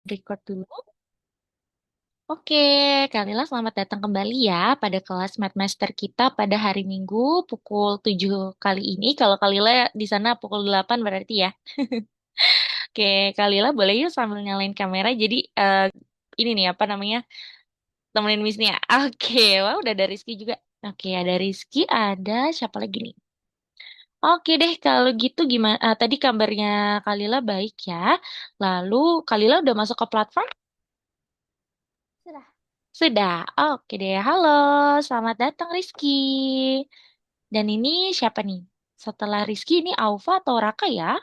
Record dulu. Oke, Kalila selamat datang kembali ya pada kelas Mathmaster kita pada hari Minggu pukul 7 kali ini. Kalau Kalila di sana pukul 8 berarti ya. Oke, Kalila boleh yuk sambil nyalain kamera. Jadi ini nih apa namanya? Temenin Miss Nia. Oke, wah udah ada Rizky juga. Oke, ada Rizky, ada siapa lagi nih? Oke deh, kalau gitu gimana? Tadi kabarnya Kalila baik ya. Lalu Kalila udah masuk ke platform? Sudah. Sudah, oke deh. Halo, selamat datang Rizky. Dan ini siapa nih? Setelah Rizky ini Aufa atau Raka ya?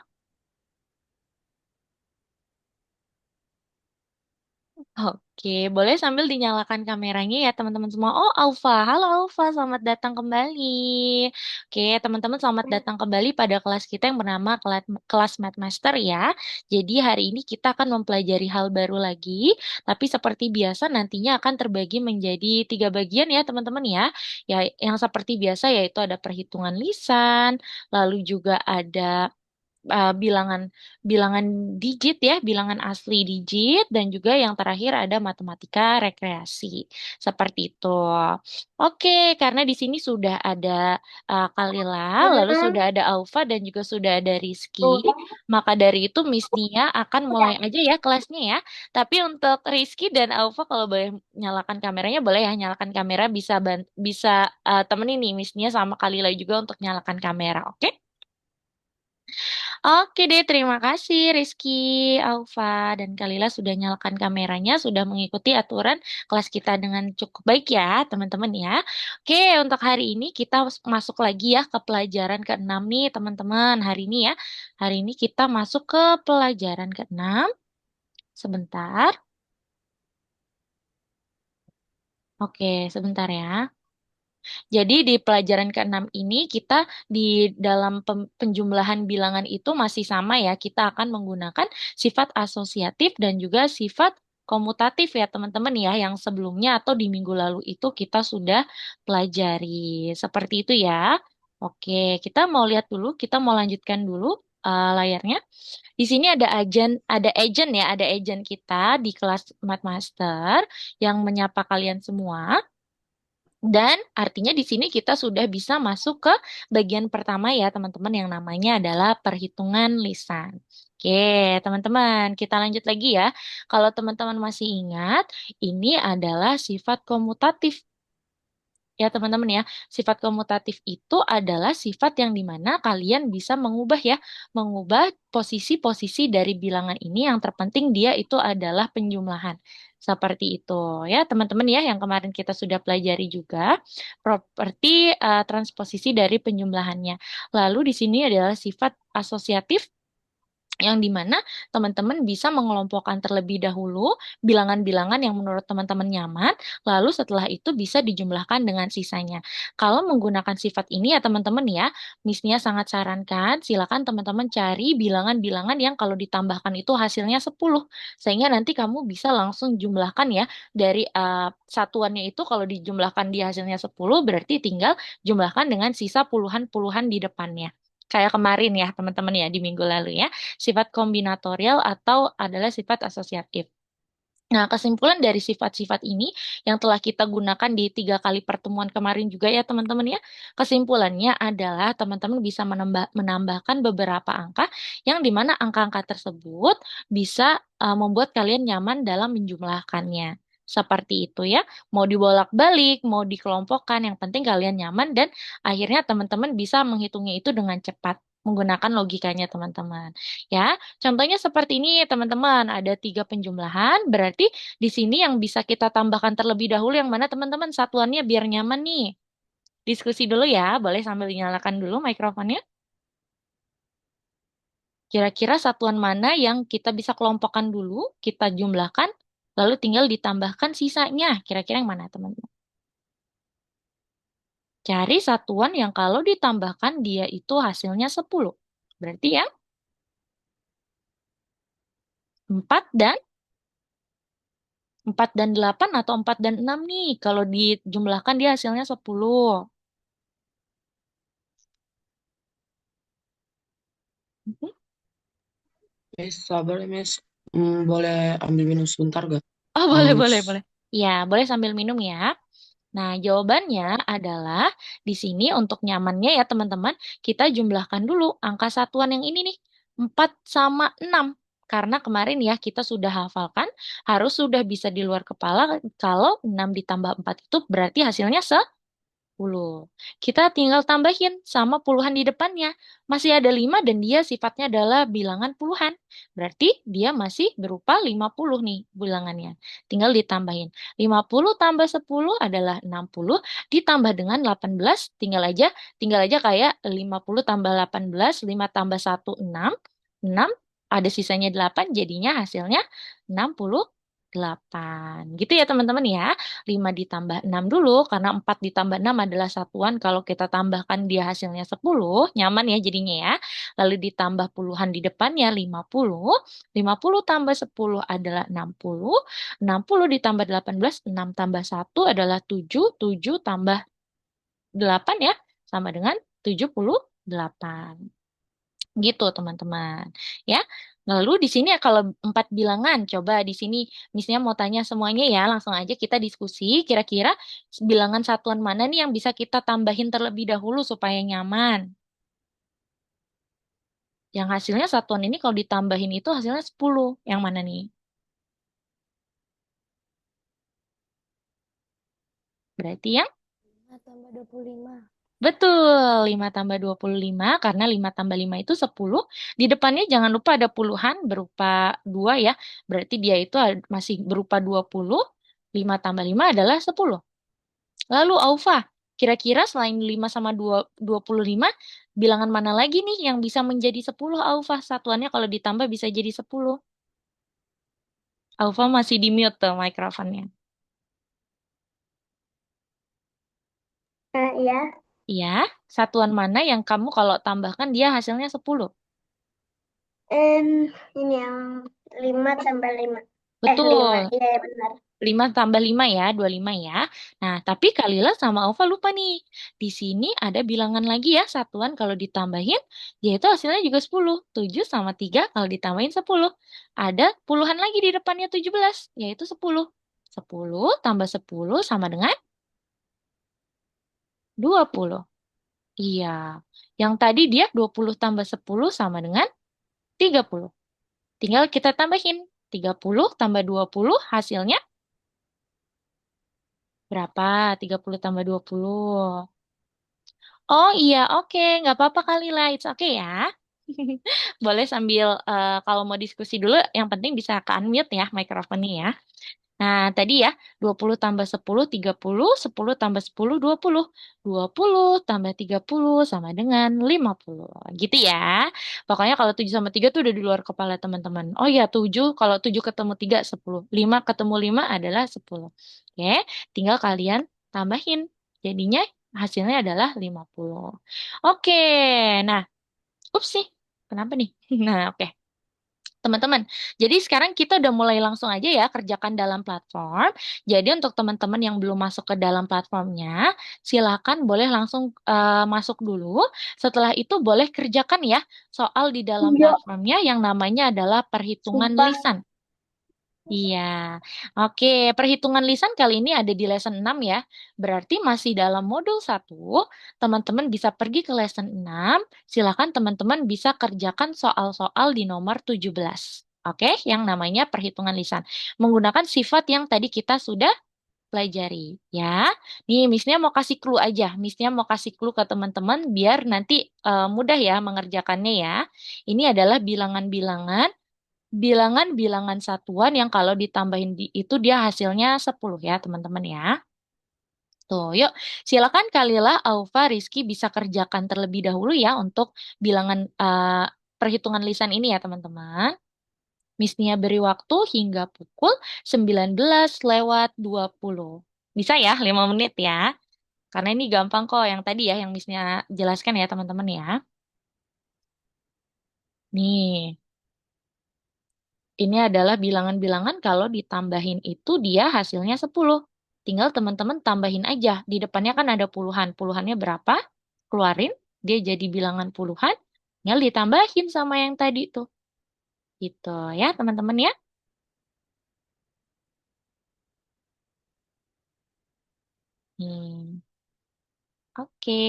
Oke, boleh sambil dinyalakan kameranya ya teman-teman semua. Oh, Aufa. Halo Aufa, selamat datang kembali. Oke, teman-teman selamat datang kembali pada kelas kita yang bernama kelas Mathmaster ya. Jadi hari ini kita akan mempelajari hal baru lagi, tapi seperti biasa nantinya akan terbagi menjadi 3 bagian ya teman-teman ya. Ya, yang seperti biasa yaitu ada perhitungan lisan, lalu juga ada bilangan bilangan digit ya, bilangan asli digit dan juga yang terakhir ada matematika rekreasi. Seperti itu. Oke, karena di sini sudah ada Kalila, lalu sudah ada Aufa dan juga sudah ada Rizky. Maka dari itu Miss Nia akan mulai aja ya kelasnya ya. Tapi untuk Rizky dan Aufa kalau boleh nyalakan kameranya boleh ya nyalakan kamera bisa temenin nih Miss Nia sama Kalila juga untuk nyalakan kamera, oke? Oke deh, terima kasih Rizky, Aufa, dan Kalila sudah nyalakan kameranya, sudah mengikuti aturan kelas kita dengan cukup baik ya, teman-teman ya. Oke, untuk hari ini kita masuk lagi ya ke pelajaran ke-6 nih, teman-teman. Hari ini ya, hari ini kita masuk ke pelajaran ke-6. Sebentar. Oke, sebentar ya. Jadi di pelajaran ke-6 ini kita di dalam penjumlahan bilangan itu masih sama ya. Kita akan menggunakan sifat asosiatif dan juga sifat komutatif ya teman-teman ya. Yang sebelumnya atau di minggu lalu itu kita sudah pelajari. Seperti itu ya. Oke, kita mau lihat dulu, kita mau lanjutkan dulu layarnya. Di sini ada agent ya, ada agent kita di kelas Mathmaster yang menyapa kalian semua. Dan artinya di sini kita sudah bisa masuk ke bagian pertama ya teman-teman yang namanya adalah perhitungan lisan. Oke, teman-teman, kita lanjut lagi ya. Kalau teman-teman masih ingat, ini adalah sifat komutatif. Ya, teman-teman ya, sifat komutatif itu adalah sifat yang dimana kalian bisa mengubah posisi-posisi dari bilangan ini yang terpenting dia itu adalah penjumlahan. Seperti itu ya, teman-teman ya, yang kemarin kita sudah pelajari juga properti transposisi dari penjumlahannya. Lalu di sini adalah sifat asosiatif yang dimana teman-teman bisa mengelompokkan terlebih dahulu bilangan-bilangan yang menurut teman-teman nyaman, lalu setelah itu bisa dijumlahkan dengan sisanya. Kalau menggunakan sifat ini ya teman-teman ya, Miss Nia sangat sarankan silakan teman-teman cari bilangan-bilangan yang kalau ditambahkan itu hasilnya 10, sehingga nanti kamu bisa langsung jumlahkan ya dari satuannya itu kalau dijumlahkan di hasilnya 10 berarti tinggal jumlahkan dengan sisa puluhan-puluhan di depannya. Kayak kemarin ya teman-teman ya di minggu lalu ya sifat kombinatorial atau adalah sifat asosiatif. Nah, kesimpulan dari sifat-sifat ini yang telah kita gunakan di 3 kali pertemuan kemarin juga ya teman-teman ya, kesimpulannya adalah teman-teman bisa menambahkan beberapa angka yang dimana angka-angka tersebut bisa membuat kalian nyaman dalam menjumlahkannya. Seperti itu ya, mau dibolak-balik, mau dikelompokkan, yang penting kalian nyaman dan akhirnya teman-teman bisa menghitungnya itu dengan cepat menggunakan logikanya teman-teman. Ya, contohnya seperti ini, teman-teman. Ada 3 penjumlahan, berarti di sini yang bisa kita tambahkan terlebih dahulu yang mana, teman-teman? Satuannya biar nyaman nih. Diskusi dulu ya, boleh sambil dinyalakan dulu mikrofonnya. Kira-kira satuan mana yang kita bisa kelompokkan dulu, kita jumlahkan, lalu tinggal ditambahkan sisanya. Kira-kira yang mana, teman-teman? Cari satuan yang kalau ditambahkan dia itu hasilnya 10. Berarti ya, 4 dan 4 dan 8 atau 4 dan 6 nih. Kalau dijumlahkan dia hasilnya 10. Mhm. Miss, sabar ya, Miss. Boleh ambil minum sebentar gak? Oh, boleh, Haus. boleh, boleh. Ya, boleh sambil minum ya. Nah, jawabannya adalah di sini untuk nyamannya ya teman-teman, kita jumlahkan dulu angka satuan yang ini nih, 4 sama 6. Karena kemarin ya kita sudah hafalkan, harus sudah bisa di luar kepala kalau 6 ditambah 4 itu berarti hasilnya 10. Kita tinggal tambahin sama puluhan di depannya. Masih ada 5 dan dia sifatnya adalah bilangan puluhan. Berarti dia masih berupa 50 nih bilangannya. Tinggal ditambahin. 50 tambah 10 adalah 60 ditambah dengan 18. Tinggal aja kayak 50 tambah 18, 5 tambah 1 6. 6 ada sisanya 8 jadinya hasilnya 68. Gitu ya teman-teman ya. 5 ditambah 6 dulu, karena 4 ditambah 6 adalah satuan. Kalau kita tambahkan dia hasilnya 10, nyaman ya jadinya ya. Lalu ditambah puluhan di depannya 50. 50 tambah 10 adalah 60. 60 ditambah 18, 6 tambah 1 adalah 7. 7 tambah 8 ya, sama dengan 78. Gitu, teman-teman. Ya. Lalu di sini ya kalau empat bilangan, coba di sini misalnya mau tanya semuanya ya, langsung aja kita diskusi. Kira-kira bilangan satuan mana nih yang bisa kita tambahin terlebih dahulu supaya nyaman? Yang hasilnya satuan ini kalau ditambahin itu hasilnya 10. Yang mana nih? Berarti yang 5 tambah 25. betul, 5 tambah 25, karena 5 tambah 5 itu 10. Di depannya jangan lupa ada puluhan berupa 2 ya. Berarti dia itu masih berupa 20. 5 tambah 5 adalah 10. Lalu Aufa, kira-kira selain 5 sama 25, bilangan mana lagi nih yang bisa menjadi 10 Aufa? Satuannya kalau ditambah bisa jadi 10. Aufa masih di mute tuh mikrofonnya. Iya. Iya, satuan mana yang kamu kalau tambahkan dia hasilnya 10? Ini yang 5 tambah 5. 5. Betul. Iya, ya, benar. 5 tambah 5 ya, 25 ya. Nah, tapi Kalila sama Alfa lupa nih. Di sini ada bilangan lagi ya, satuan kalau ditambahin, yaitu hasilnya juga 10. 7 sama 3 kalau ditambahin 10. Ada puluhan lagi di depannya 17, yaitu 10. 10 tambah 10 sama dengan 20. Iya. Yang tadi dia 20 tambah 10 sama dengan 30. Tinggal kita tambahin. 30 tambah 20 hasilnya berapa? 30 tambah 20. Oh iya, oke. Nggak apa-apa kali lah. It's oke ya. Boleh sambil kalau mau diskusi dulu, yang penting bisa ke-unmute ya mikrofonnya ya. Nah, tadi ya, 20 tambah 10, 30, 10 tambah 10, 20. 20 tambah 30 sama dengan 50. Gitu ya. Pokoknya kalau 7 sama 3 tuh udah di luar kepala teman-teman. Oh iya, 7, kalau 7 ketemu 3, 10. 5 ketemu 5 adalah 10. Oke, tinggal kalian tambahin. Jadinya hasilnya adalah 50. Oke, nah, ups sih. Kenapa nih? Nah, oke. Teman-teman, jadi sekarang kita udah mulai langsung aja ya kerjakan dalam platform. Jadi untuk teman-teman yang belum masuk ke dalam platformnya, silakan boleh langsung masuk dulu. Setelah itu boleh kerjakan ya soal di dalam Iya, platformnya yang namanya adalah perhitungan sumpah. lisan. Iya, oke. Perhitungan lisan kali ini ada di lesson 6 ya. Berarti masih dalam modul 1. Teman-teman bisa pergi ke lesson 6. Silakan teman-teman bisa kerjakan soal-soal di nomor 17. Oke, yang namanya perhitungan lisan. Menggunakan sifat yang tadi kita sudah pelajari. Ya, nih Missnya mau kasih clue aja. Missnya mau kasih clue ke teman-teman biar nanti mudah ya mengerjakannya ya. Ini adalah bilangan-bilangan bilangan-bilangan satuan yang kalau ditambahin itu dia hasilnya 10 ya teman-teman ya. Tuh, yuk silakan Kalila, Aufa, Rizky bisa kerjakan terlebih dahulu ya untuk bilangan perhitungan lisan ini ya teman-teman. Miss Nia beri waktu hingga pukul 19:20. Bisa ya, 5 menit ya. Karena ini gampang kok yang tadi ya, yang Miss Nia jelaskan ya teman-teman ya. Nih. Ini adalah bilangan-bilangan kalau ditambahin itu dia hasilnya 10. Tinggal teman-teman tambahin aja. Di depannya kan ada puluhan. Puluhannya berapa? Keluarin. Dia jadi bilangan puluhan. Tinggal ditambahin sama yang tadi tuh. Gitu ya, teman-teman ya. Hmm, oke.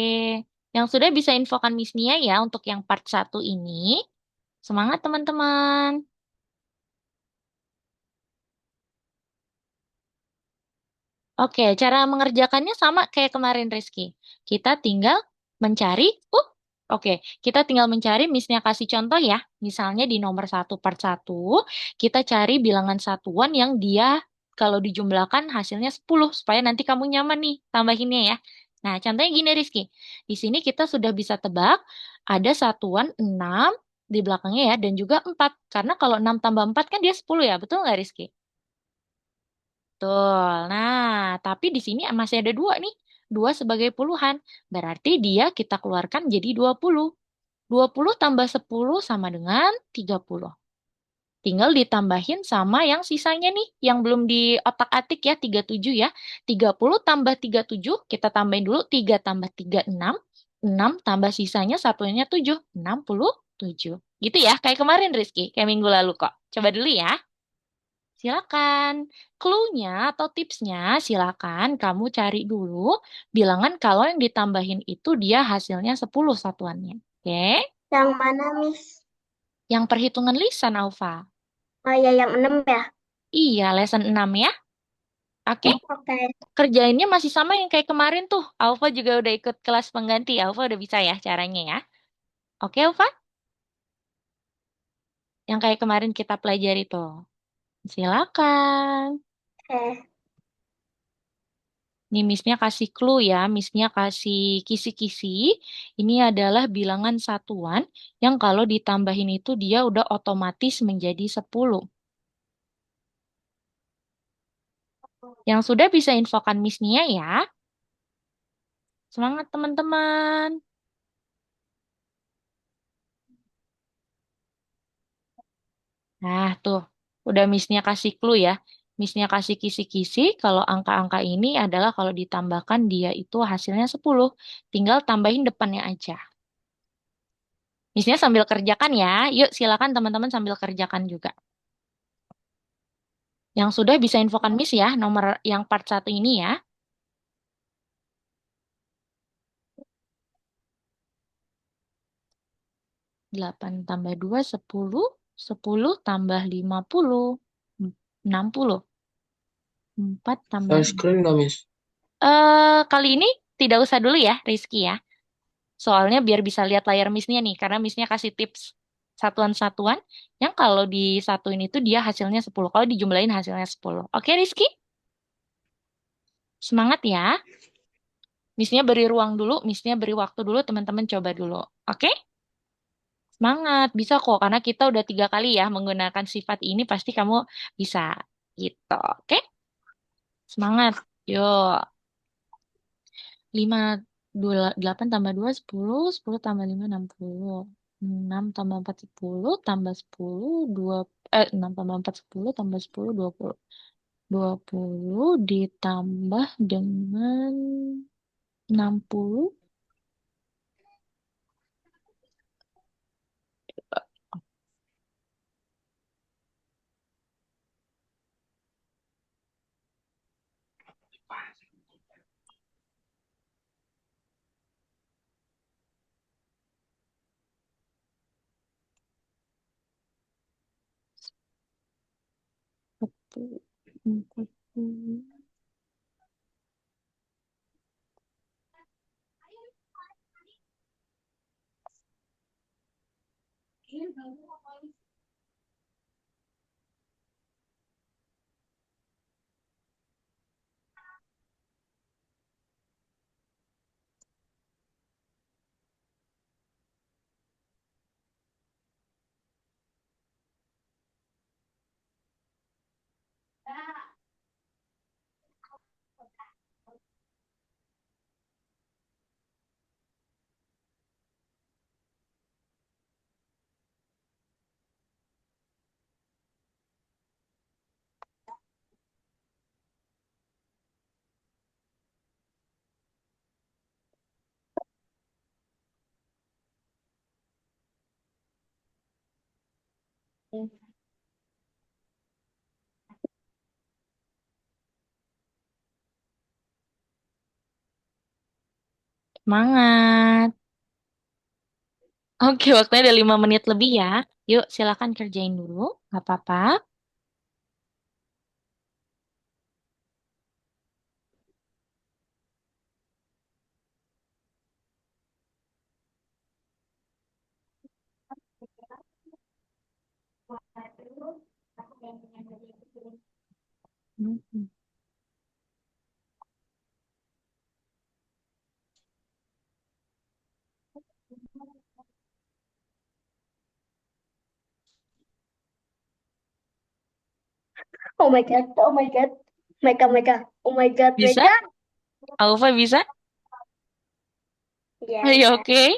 Yang sudah bisa infokan Miss Nia ya untuk yang part satu ini. Semangat teman-teman. Oke, cara mengerjakannya sama kayak kemarin Rizky. Kita tinggal mencari, oke, kita tinggal mencari, Miss-nya kasih contoh ya. Misalnya di nomor satu part satu, kita cari bilangan satuan yang dia kalau dijumlahkan hasilnya 10, supaya nanti kamu nyaman nih tambahinnya ya. Nah, contohnya gini Rizky. Di sini kita sudah bisa tebak ada satuan 6 di belakangnya ya, dan juga 4. Karena kalau 6 tambah 4 kan dia 10 ya, betul nggak Rizky? Betul. Nah, tapi di sini masih ada dua nih. Dua sebagai puluhan. Berarti dia kita keluarkan jadi 20. 20 tambah 10 sama dengan 30. Tinggal ditambahin sama yang sisanya nih. Yang belum di otak-atik ya, 37 ya. 30 tambah 37, kita tambahin dulu. 3 tambah 3, 6. 6 tambah sisanya satunya 7. 67. Gitu ya, kayak kemarin Rizky. Kayak minggu lalu kok. Coba dulu ya. Silakan. Clue-nya atau tipsnya silakan kamu cari dulu bilangan kalau yang ditambahin itu dia hasilnya 10 satuannya. Oke? Yang mana, Miss? Yang perhitungan lisan, Alfa. Oh ya, yang 6 ya? Iya, lesson 6 ya. Oke? Oke. Kerjainnya masih sama yang kayak kemarin tuh. Alfa juga udah ikut kelas pengganti. Alfa udah bisa ya caranya ya. Oke, Alfa? Yang kayak kemarin kita pelajari tuh. Silakan. Oke. Nih, Miss-nya kasih clue ya, Miss-nya kasih kisi-kisi. Ini adalah bilangan satuan yang kalau ditambahin itu dia udah otomatis menjadi 10. Yang sudah bisa infokan Miss-nya ya. Semangat teman-teman. Nah, tuh. Udah Miss-nya kasih clue ya. Miss-nya kasih kisi-kisi kalau angka-angka ini adalah kalau ditambahkan dia itu hasilnya 10. Tinggal tambahin depannya aja. Miss-nya sambil kerjakan ya. Yuk, silakan teman-teman sambil kerjakan juga. Yang sudah bisa infokan Miss ya, nomor yang part satu ini ya. 8 tambah 2 10, 10 tambah 50, 60, 4 tambah... Share screen nggak, Miss? Kali ini tidak usah dulu ya, Rizky ya. Soalnya biar bisa lihat layar Miss-nya nih, karena Miss-nya kasih tips satuan-satuan yang kalau disatuin itu dia hasilnya 10. Kalau dijumlahin hasilnya 10. Oke, Rizky? Semangat ya. Miss-nya beri ruang dulu, Miss-nya beri waktu dulu, teman-teman coba dulu. Oke? Semangat, bisa kok. Karena kita udah 3 kali ya menggunakan sifat ini, pasti kamu bisa. Gitu, oke? Semangat. Yuk. 5, 8 tambah 2, 10. 10 tambah 5, 60. 6 tambah 4, 10. Tambah 10, 2, 6 tambah 4, 10. Tambah 10, 20. 20 ditambah dengan 60. Satu, 40. Semangat. Oke, waktunya ada 5 menit lebih ya. Yuk, silakan kerjain dulu. Gak apa-apa. Hmm. Oh my God, oh my God. Mega, mega. Oh my God, Bisa? mega. Alfa bisa? Ya, Are you bisa. okay?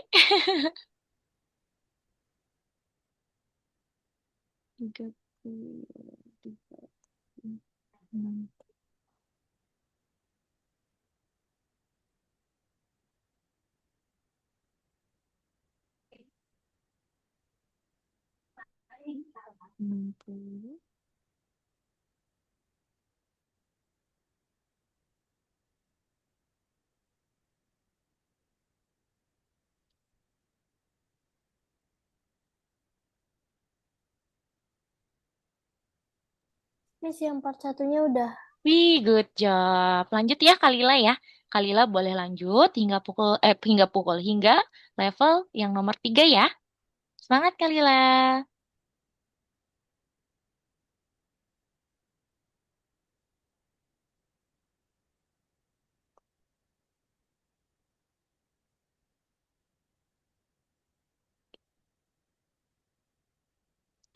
30, 36. Enam puluh. Miss yang part satunya udah. Wih, good job. Lanjut ya Kalila ya. Kalila boleh lanjut hingga level yang nomor 3 ya. Semangat Kalila.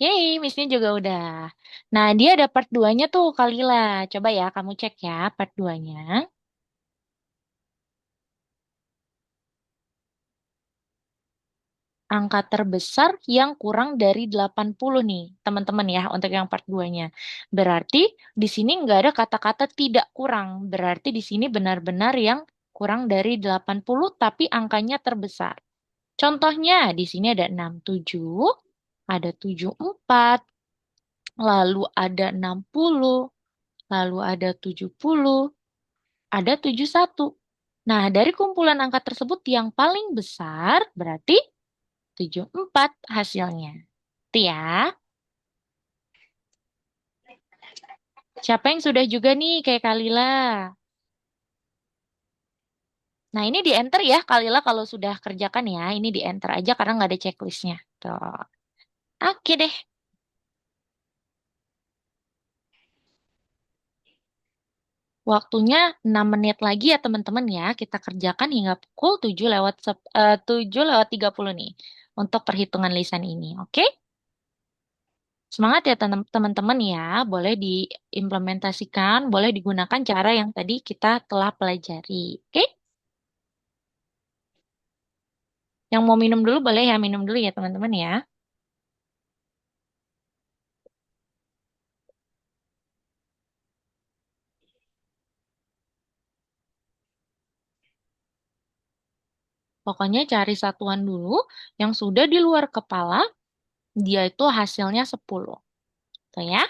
Yeay, Missnya juga udah. Nah, dia ada part 2-nya tuh Kalila. Coba ya kamu cek ya part 2-nya. Angka terbesar yang kurang dari 80 nih, teman-teman ya, untuk yang part 2-nya. Berarti di sini nggak ada kata-kata tidak kurang. Berarti di sini benar-benar yang kurang dari 80 tapi angkanya terbesar. Contohnya di sini ada 67, ada 74, lalu ada 60, lalu ada 70, ada 71. Nah, dari kumpulan angka tersebut yang paling besar berarti 74 hasilnya. Itu ya. Siapa yang sudah juga nih kayak Kalila? Nah, ini di enter ya Kalila kalau sudah kerjakan ya. Ini di enter aja karena nggak ada checklistnya. Tuh. Oke deh. Waktunya 6 menit lagi ya teman-teman ya. Kita kerjakan hingga pukul 7 lewat 30 nih. Untuk perhitungan lisan ini. Oke? Semangat ya teman-teman ya. Boleh diimplementasikan, boleh digunakan cara yang tadi kita telah pelajari. Oke? Yang mau minum dulu boleh ya minum dulu ya teman-teman ya. Pokoknya cari satuan dulu yang sudah di luar kepala, dia itu hasilnya 10. Tuh ya.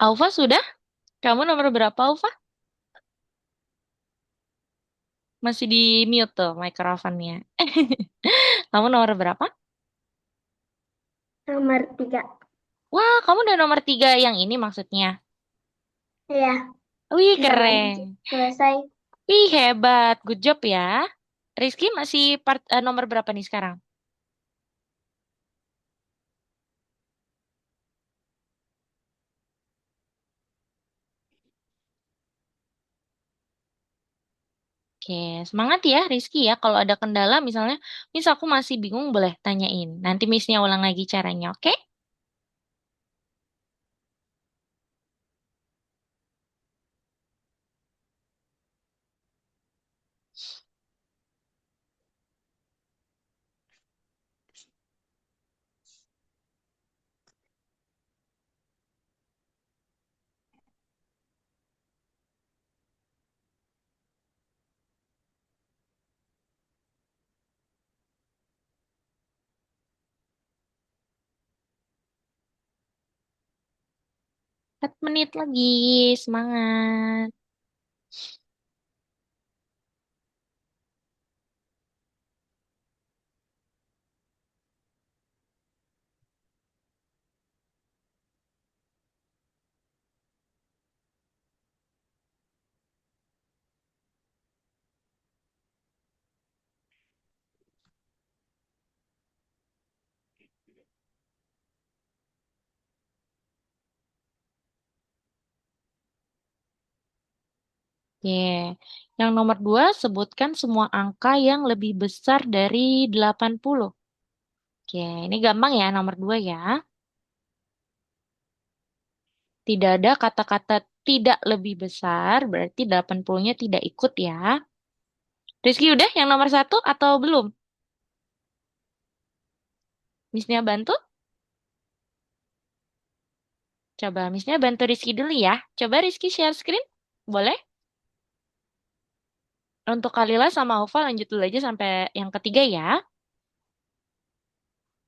Alfa sudah? Kamu nomor berapa Alfa? Masih di mute tuh mikrofonnya. Kamu nomor berapa? Nomor 3. Wah, kamu udah nomor 3 yang ini maksudnya. Ya, Wih, bentar lagi keren. selesai. Wih, hebat. Good job ya. Rizky masih nomor berapa nih sekarang? Oke, semangat ya Rizky ya. Kalau ada kendala misalnya, Miss aku masih bingung boleh tanyain. Nanti Missnya ulang lagi caranya, oke? 4 menit lagi. Semangat. Oke. Yang nomor 2, sebutkan semua angka yang lebih besar dari 80. Oke, ini gampang ya nomor 2 ya. Tidak ada kata-kata tidak lebih besar, berarti 80-nya tidak ikut ya. Rizky udah yang nomor 1 atau belum? Misnya bantu? Coba Misnya bantu Rizky dulu ya. Coba Rizky share screen. Boleh? Untuk Kalila sama Ova lanjut dulu aja sampai yang ketiga ya.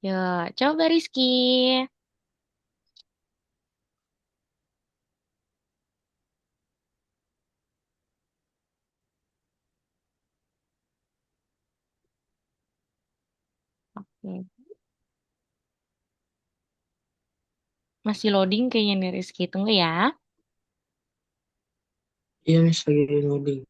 Yuk, coba Rizky. Oke. Masih loading kayaknya nih Rizky. Tunggu ya. Iya, Miss, lagi loading.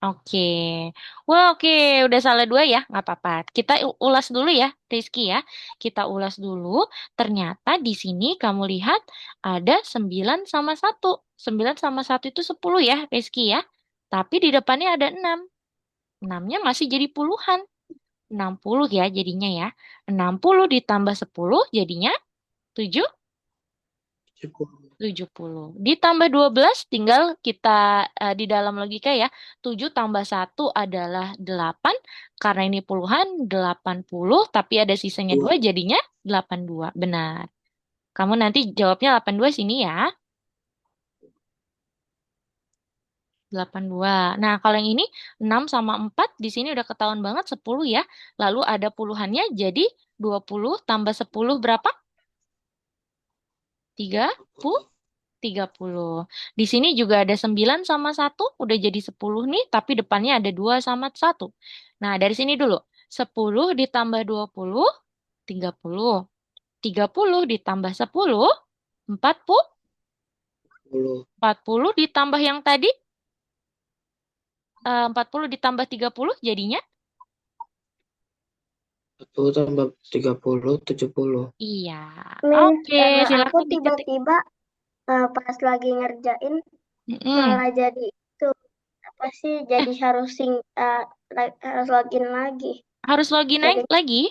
Oke. Wah, oke. Udah salah 2 ya. Nggak apa-apa. Kita ulas dulu ya, Rizky ya. Kita ulas dulu. Ternyata di sini kamu lihat ada 9 sama 1. 9 sama 1 itu 10 ya, Rizky ya. Tapi di depannya ada 6. 6-nya masih jadi puluhan. 60 ya jadinya ya. 60 ditambah 10 jadinya 7. Cukup. 70. Ditambah 12 tinggal kita di dalam logika ya. 7 tambah 1 adalah 8. Karena ini puluhan 80. Tapi ada sisanya 2 Dua. jadinya 82. Benar. Kamu nanti jawabnya 82 sini ya. 82. Nah kalau yang ini 6 sama 4 di sini udah ketahuan banget 10 ya. Lalu ada puluhannya jadi 20 tambah 10 berapa? 30. 30. Di sini juga ada 9 sama 1, udah jadi 10 nih, tapi depannya ada 2 sama 1. Nah, dari sini dulu. 10 ditambah 20, 30. 30 ditambah 10, 40. Puluh. 40 ditambah yang tadi, 40 ditambah 30 jadinya? Satu tambah 30, 70. Iya. Miss, Oke, aku silakan diketik. tiba-tiba pas lagi ngerjain Mm-mm. malah jadi itu apa sih? Jadi harus login lagi. Harus login Jadi, lagi?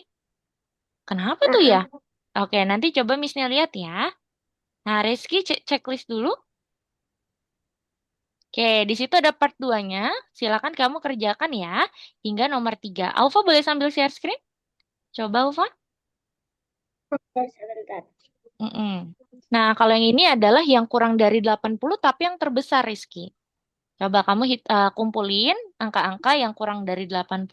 Kenapa tuh ya? uh-uh. Oke, nanti coba Missnya lihat ya. Nah, Rizky checklist dulu. Oke, di situ ada part 2-nya. Silakan kamu kerjakan ya. Hingga nomor 3. Alfa boleh sambil share screen? Coba, Alfa. Oke, sebentar. Mm-mm. Nah, kalau yang ini adalah yang kurang dari 80 tapi yang terbesar, Rizky. Coba kamu kumpulin angka-angka yang kurang dari 80,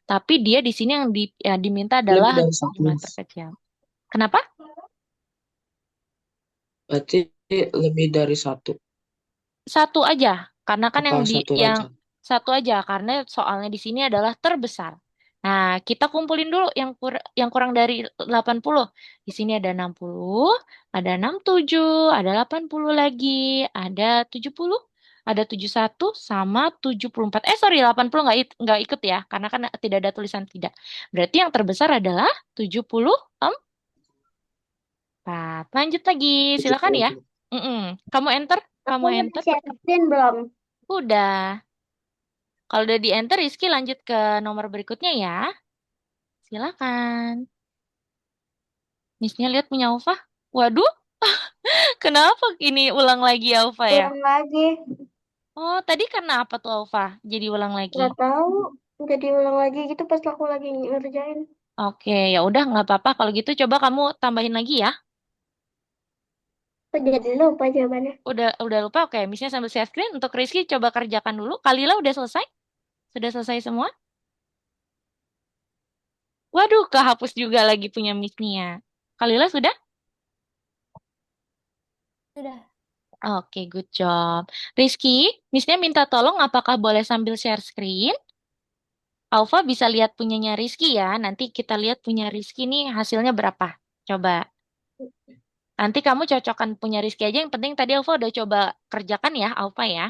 tapi dia di sini yang diminta adalah Lebih dari satu, jumlah Miss. terkecil. Kenapa? Berarti lebih dari satu. Satu aja, karena kan Apa satu yang aja? satu aja karena soalnya di sini adalah terbesar. Nah, kita kumpulin dulu yang kurang dari 80. Di sini ada 60, ada 67, ada 80 lagi, ada 70, ada 71 sama 74. Sorry, 80 nggak ikut ya, karena kan tidak ada tulisan tidak. Berarti yang terbesar adalah 74. Lanjut lagi, silakan ya. 70. Mm-mm. Kamu enter, Aku kamu udah enter. share screen belum? Udah. Kalau udah di enter, Rizky lanjut ke nomor berikutnya ya. Silakan. Missnya lihat punya Alfa. Waduh, kenapa ini ulang lagi Alfa ya? Ulang lagi. Oh, tadi karena apa tuh Alfa? Jadi ulang lagi. Nggak tahu. Jadi ulang lagi gitu pas aku lagi ngerjain. Oke, ya udah nggak apa-apa. Kalau gitu coba kamu tambahin lagi ya. Aku jadi lupa jawabannya. Udah lupa? Oke, misalnya sambil share screen untuk Rizky coba kerjakan dulu. Kalila udah selesai? Sudah selesai semua? Waduh, kehapus juga lagi punya Miss Nia. Kalila sudah? Sudah. Oke, good job. Rizky, Miss Nia minta tolong apakah boleh sambil share screen? Alfa bisa lihat punyanya Rizky ya. Nanti kita lihat punya Rizky nih hasilnya berapa. Coba. Nanti kamu cocokkan punya Rizky aja. Yang penting tadi Alfa udah coba kerjakan ya, Alfa ya.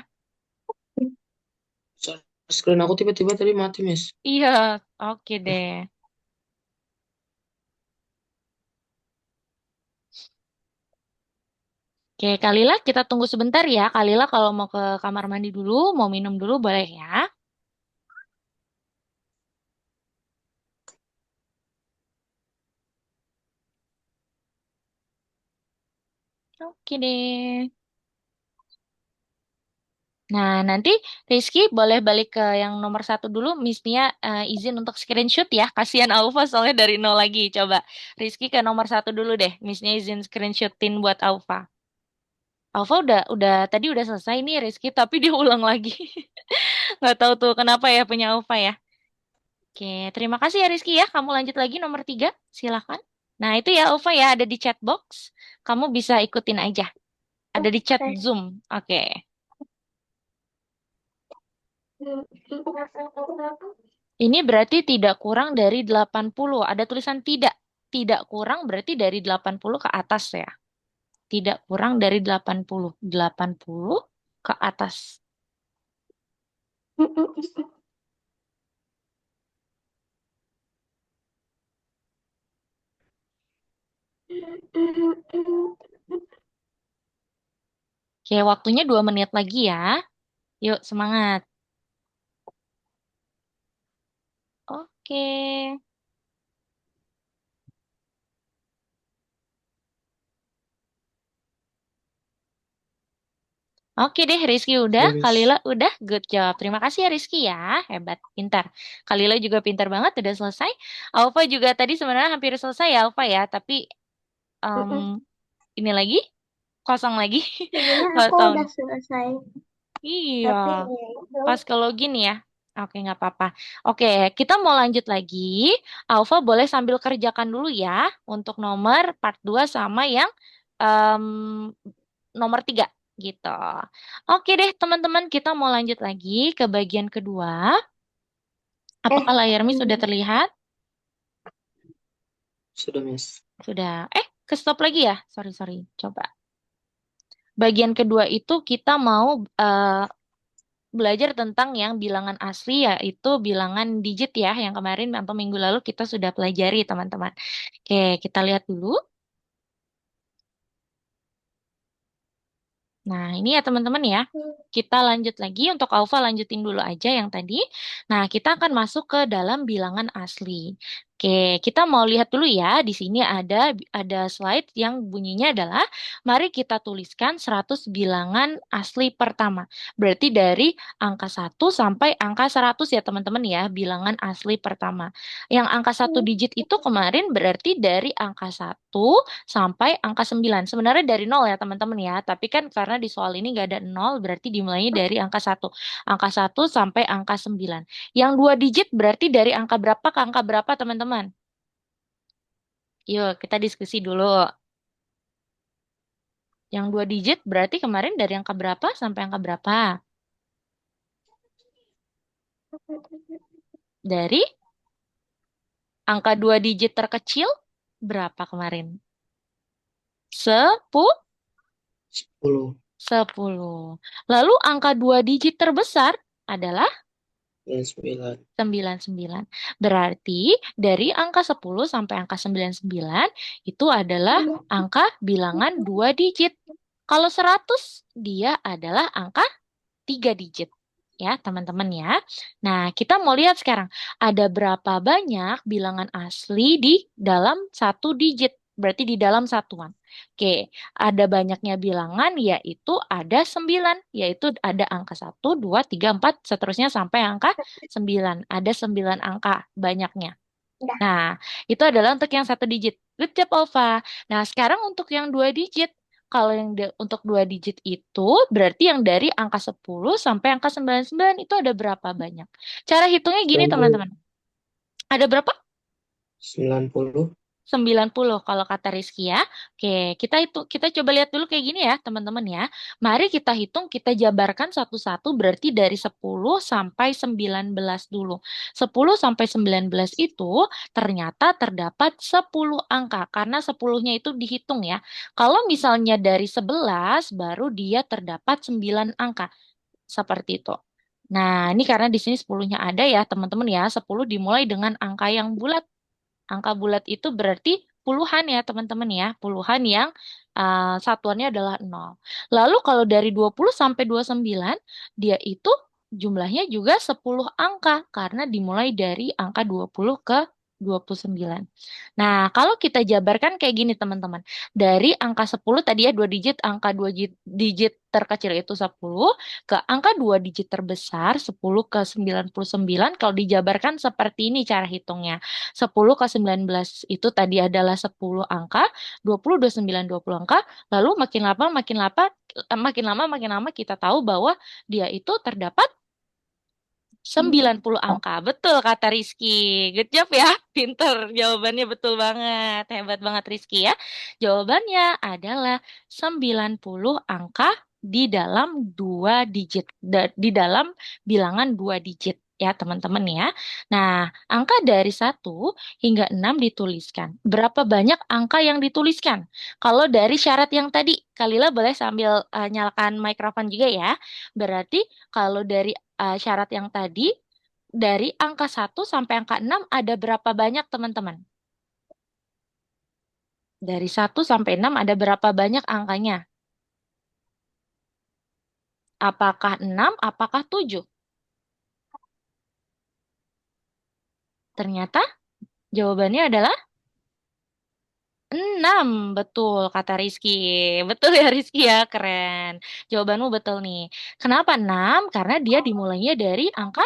Screen aku tiba-tiba tadi mati, Miss. Iya, oke deh. Oke, Kalila kita tunggu sebentar ya. Kalila kalau mau ke kamar mandi dulu, mau minum dulu boleh ya. Oke deh. Nah, nanti Rizky boleh balik ke yang nomor satu dulu. Miss Nia izin untuk screenshot ya. Kasihan Aufa soalnya dari nol lagi. Coba Rizky ke nomor satu dulu deh. Miss Nia izin screenshotin buat Aufa. Aufa tadi udah selesai nih Rizky, tapi dia ulang lagi. Nggak tahu tuh kenapa ya punya Aufa ya. Oke, terima kasih ya Rizky ya. Kamu lanjut lagi nomor tiga, silakan. Nah itu ya Aufa ya, ada di chat box. Kamu bisa ikutin aja. Ada di chat Oke. Zoom. Oke. Ini berarti tidak kurang dari 80. Ada tulisan tidak. Tidak kurang berarti dari 80 ke atas ya. Tidak kurang dari 80. 80 ke atas. Oke, waktunya 2 menit lagi ya. Yuk, semangat. Oke. Oke deh, Rizky udah, Sudah, Miss. Kalila udah, good job. Terima kasih ya Rizky ya, hebat, pintar. Kalila juga pintar banget, udah selesai. Alfa juga tadi sebenarnya hampir selesai ya Alfa ya, tapi em, ini lagi, kosong lagi. Sebenarnya Nggak aku tahu. udah selesai, Iya, tapi ya itu. pas ke login ya. Oke, nggak apa-apa. Oke, kita mau lanjut lagi. Alfa boleh sambil kerjakan dulu ya untuk nomor part 2 sama yang em, nomor 3 gitu. Oke deh, teman-teman, kita mau lanjut lagi ke bagian kedua. Eh, Apakah layarmu sudah terlihat? Sudah, Miss. Sudah. Ke stop lagi ya? Sorry, sorry. Coba. Bagian kedua itu kita mau belajar tentang yang bilangan asli yaitu bilangan digit ya yang kemarin atau minggu lalu kita sudah pelajari teman-teman. Oke, kita lihat dulu. Nah, ini ya teman-teman ya. Kita lanjut lagi untuk alfa lanjutin dulu aja yang tadi. Nah, kita akan masuk ke dalam bilangan asli. Oke, kita mau lihat dulu ya. Di sini ada slide yang bunyinya adalah mari kita tuliskan 100 bilangan asli pertama. Berarti dari angka 1 sampai angka 100 ya teman-teman ya, bilangan asli pertama. Yang angka satu digit itu kemarin berarti dari angka 1 sampai angka 9. Sebenarnya dari nol ya teman-teman ya, tapi kan karena di soal ini nggak ada nol, berarti dimulainya dari angka 1. Angka 1 sampai angka 9. Yang dua digit berarti dari angka berapa ke angka berapa teman-teman? Yuk, kita diskusi dulu. Yang dua digit berarti kemarin dari angka berapa sampai angka berapa? Dari angka dua digit terkecil berapa kemarin? 10. 10. 10. Lalu angka dua digit terbesar adalah Dan 9. 99. Berarti dari angka 10 sampai angka 99 itu adalah angka bilangan dua digit. Kalau 100 dia adalah angka 3 digit. Ya, teman-teman ya. Nah, kita mau lihat sekarang. Ada berapa banyak bilangan asli di dalam satu digit. Berarti di dalam satuan. Oke, ada banyaknya bilangan yaitu ada 9. Yaitu ada angka 1, 2, 3, 4, seterusnya sampai angka 9. Ada 9 angka banyaknya. udah. Nah, itu adalah untuk yang satu digit. Good job, Alfa. Nah, sekarang untuk yang dua digit. Kalau yang untuk 2 digit itu berarti yang dari angka 10 sampai angka 99 itu ada berapa banyak? Cara hitungnya gini 90. teman-teman. Ada berapa? 90. 90 kalau kata Rizky ya. Oke, kita coba lihat dulu kayak gini ya, teman-teman ya. Mari kita hitung, kita jabarkan satu-satu berarti dari 10 sampai 19 dulu. 10 sampai 19 itu ternyata terdapat 10 angka karena 10-nya itu dihitung ya. Kalau misalnya dari 11 baru dia terdapat 9 angka. Seperti itu. Nah, ini karena di sini 10-nya ada ya, teman-teman ya. 10 dimulai dengan angka yang bulat. Angka bulat itu berarti puluhan ya teman-teman ya. Puluhan yang satuannya adalah 0. Lalu kalau dari 20 sampai 29, dia itu jumlahnya juga 10 angka karena dimulai dari angka 20 ke 29. Nah, kalau kita jabarkan kayak gini teman-teman. Dari angka 10 tadi ya 2 digit, angka 2 digit terkecil itu 10, ke angka 2 digit terbesar 10 ke 99 kalau dijabarkan seperti ini cara hitungnya. 10 ke 19 itu tadi adalah 10 angka, 20, 29, 20 angka, lalu makin lama kita tahu bahwa dia itu terdapat 90 angka. Betul kata Rizky. Good job ya. Pinter. Jawabannya betul banget. Hebat banget Rizky ya. Jawabannya adalah 90 angka di dalam 2 digit. Di dalam bilangan 2 digit. Ya teman-teman ya. Nah, angka dari 1 hingga 6 dituliskan. Berapa banyak angka yang dituliskan? Kalau dari syarat yang tadi, Kalila boleh sambil nyalakan mikrofon juga ya. Berarti kalau dari syarat yang tadi, dari angka 1 sampai angka 6 ada berapa banyak teman-teman? Dari 1 sampai 6 ada berapa banyak angkanya? Apakah 6? Apakah 7? Ternyata jawabannya adalah 6. Betul kata Rizky. Betul ya Rizky ya, keren. Jawabanmu betul nih. Kenapa 6? Karena dia dimulainya dari angka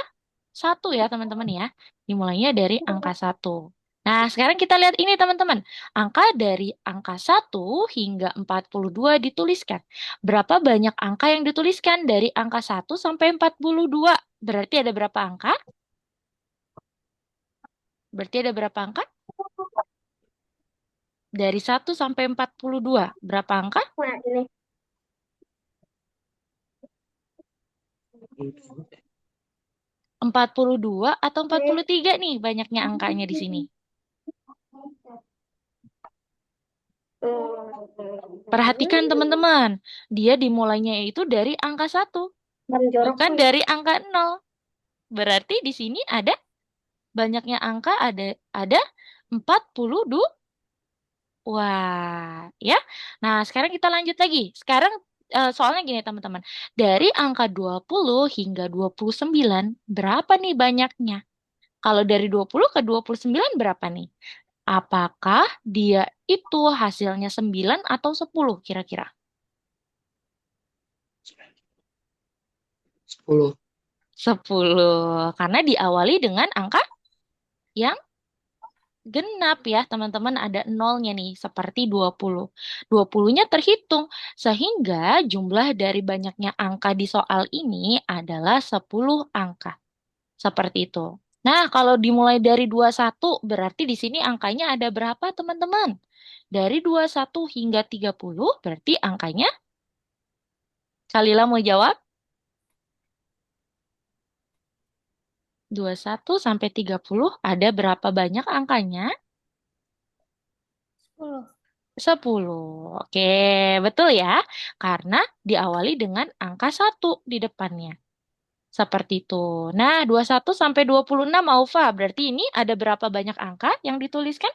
1 ya teman-teman ya. Dimulainya dari angka 1. Nah, sekarang kita lihat ini teman-teman. Angka dari angka 1 hingga 42 dituliskan. Berapa banyak angka yang dituliskan dari angka 1 sampai 42? Berarti ada berapa angka? Berarti ada berapa angka? Dari 1 sampai 42. Berapa angka? Nah, ini 42 atau empat ini puluh tiga nih banyaknya angkanya di sini. Perhatikan teman-teman. Dia dimulainya itu dari angka 1. Bang jorok Bukan tuh. dari angka 0. Berarti di sini ada banyaknya angka ada 42. Wah, ya. Nah, sekarang kita lanjut lagi. Sekarang soalnya gini teman-teman. Dari angka 20 hingga 29 berapa nih banyaknya? Kalau dari 20 ke 29 berapa nih? Apakah dia itu hasilnya 9 atau 10 kira-kira? 10. 10. Karena diawali dengan angka yang genap ya, teman-teman ada nolnya nih, seperti 20. 20-nya terhitung, sehingga jumlah dari banyaknya angka di soal ini adalah 10 angka. Seperti itu. Nah, kalau dimulai dari 21, berarti di sini angkanya ada berapa, teman-teman? Dari 21 hingga 30, berarti angkanya, Kalila mau jawab? 21 sampai 30, ada berapa banyak angkanya? 10. 10. Oke, betul ya. Karena diawali dengan angka 1 di depannya. Seperti itu. Nah, 21 sampai 26 Aufa. Berarti ini ada berapa banyak angka yang dituliskan?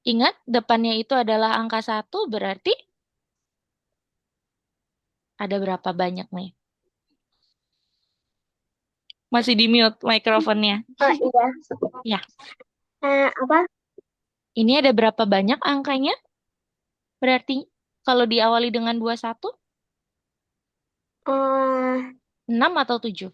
Ingat, depannya itu adalah angka 1, berarti ada berapa banyak nih? Masih di mute mikrofonnya. Oh iya. Ya, Apa? ini ada berapa banyak angkanya? Berarti kalau diawali dengan 21, Eh, 6 atau 7?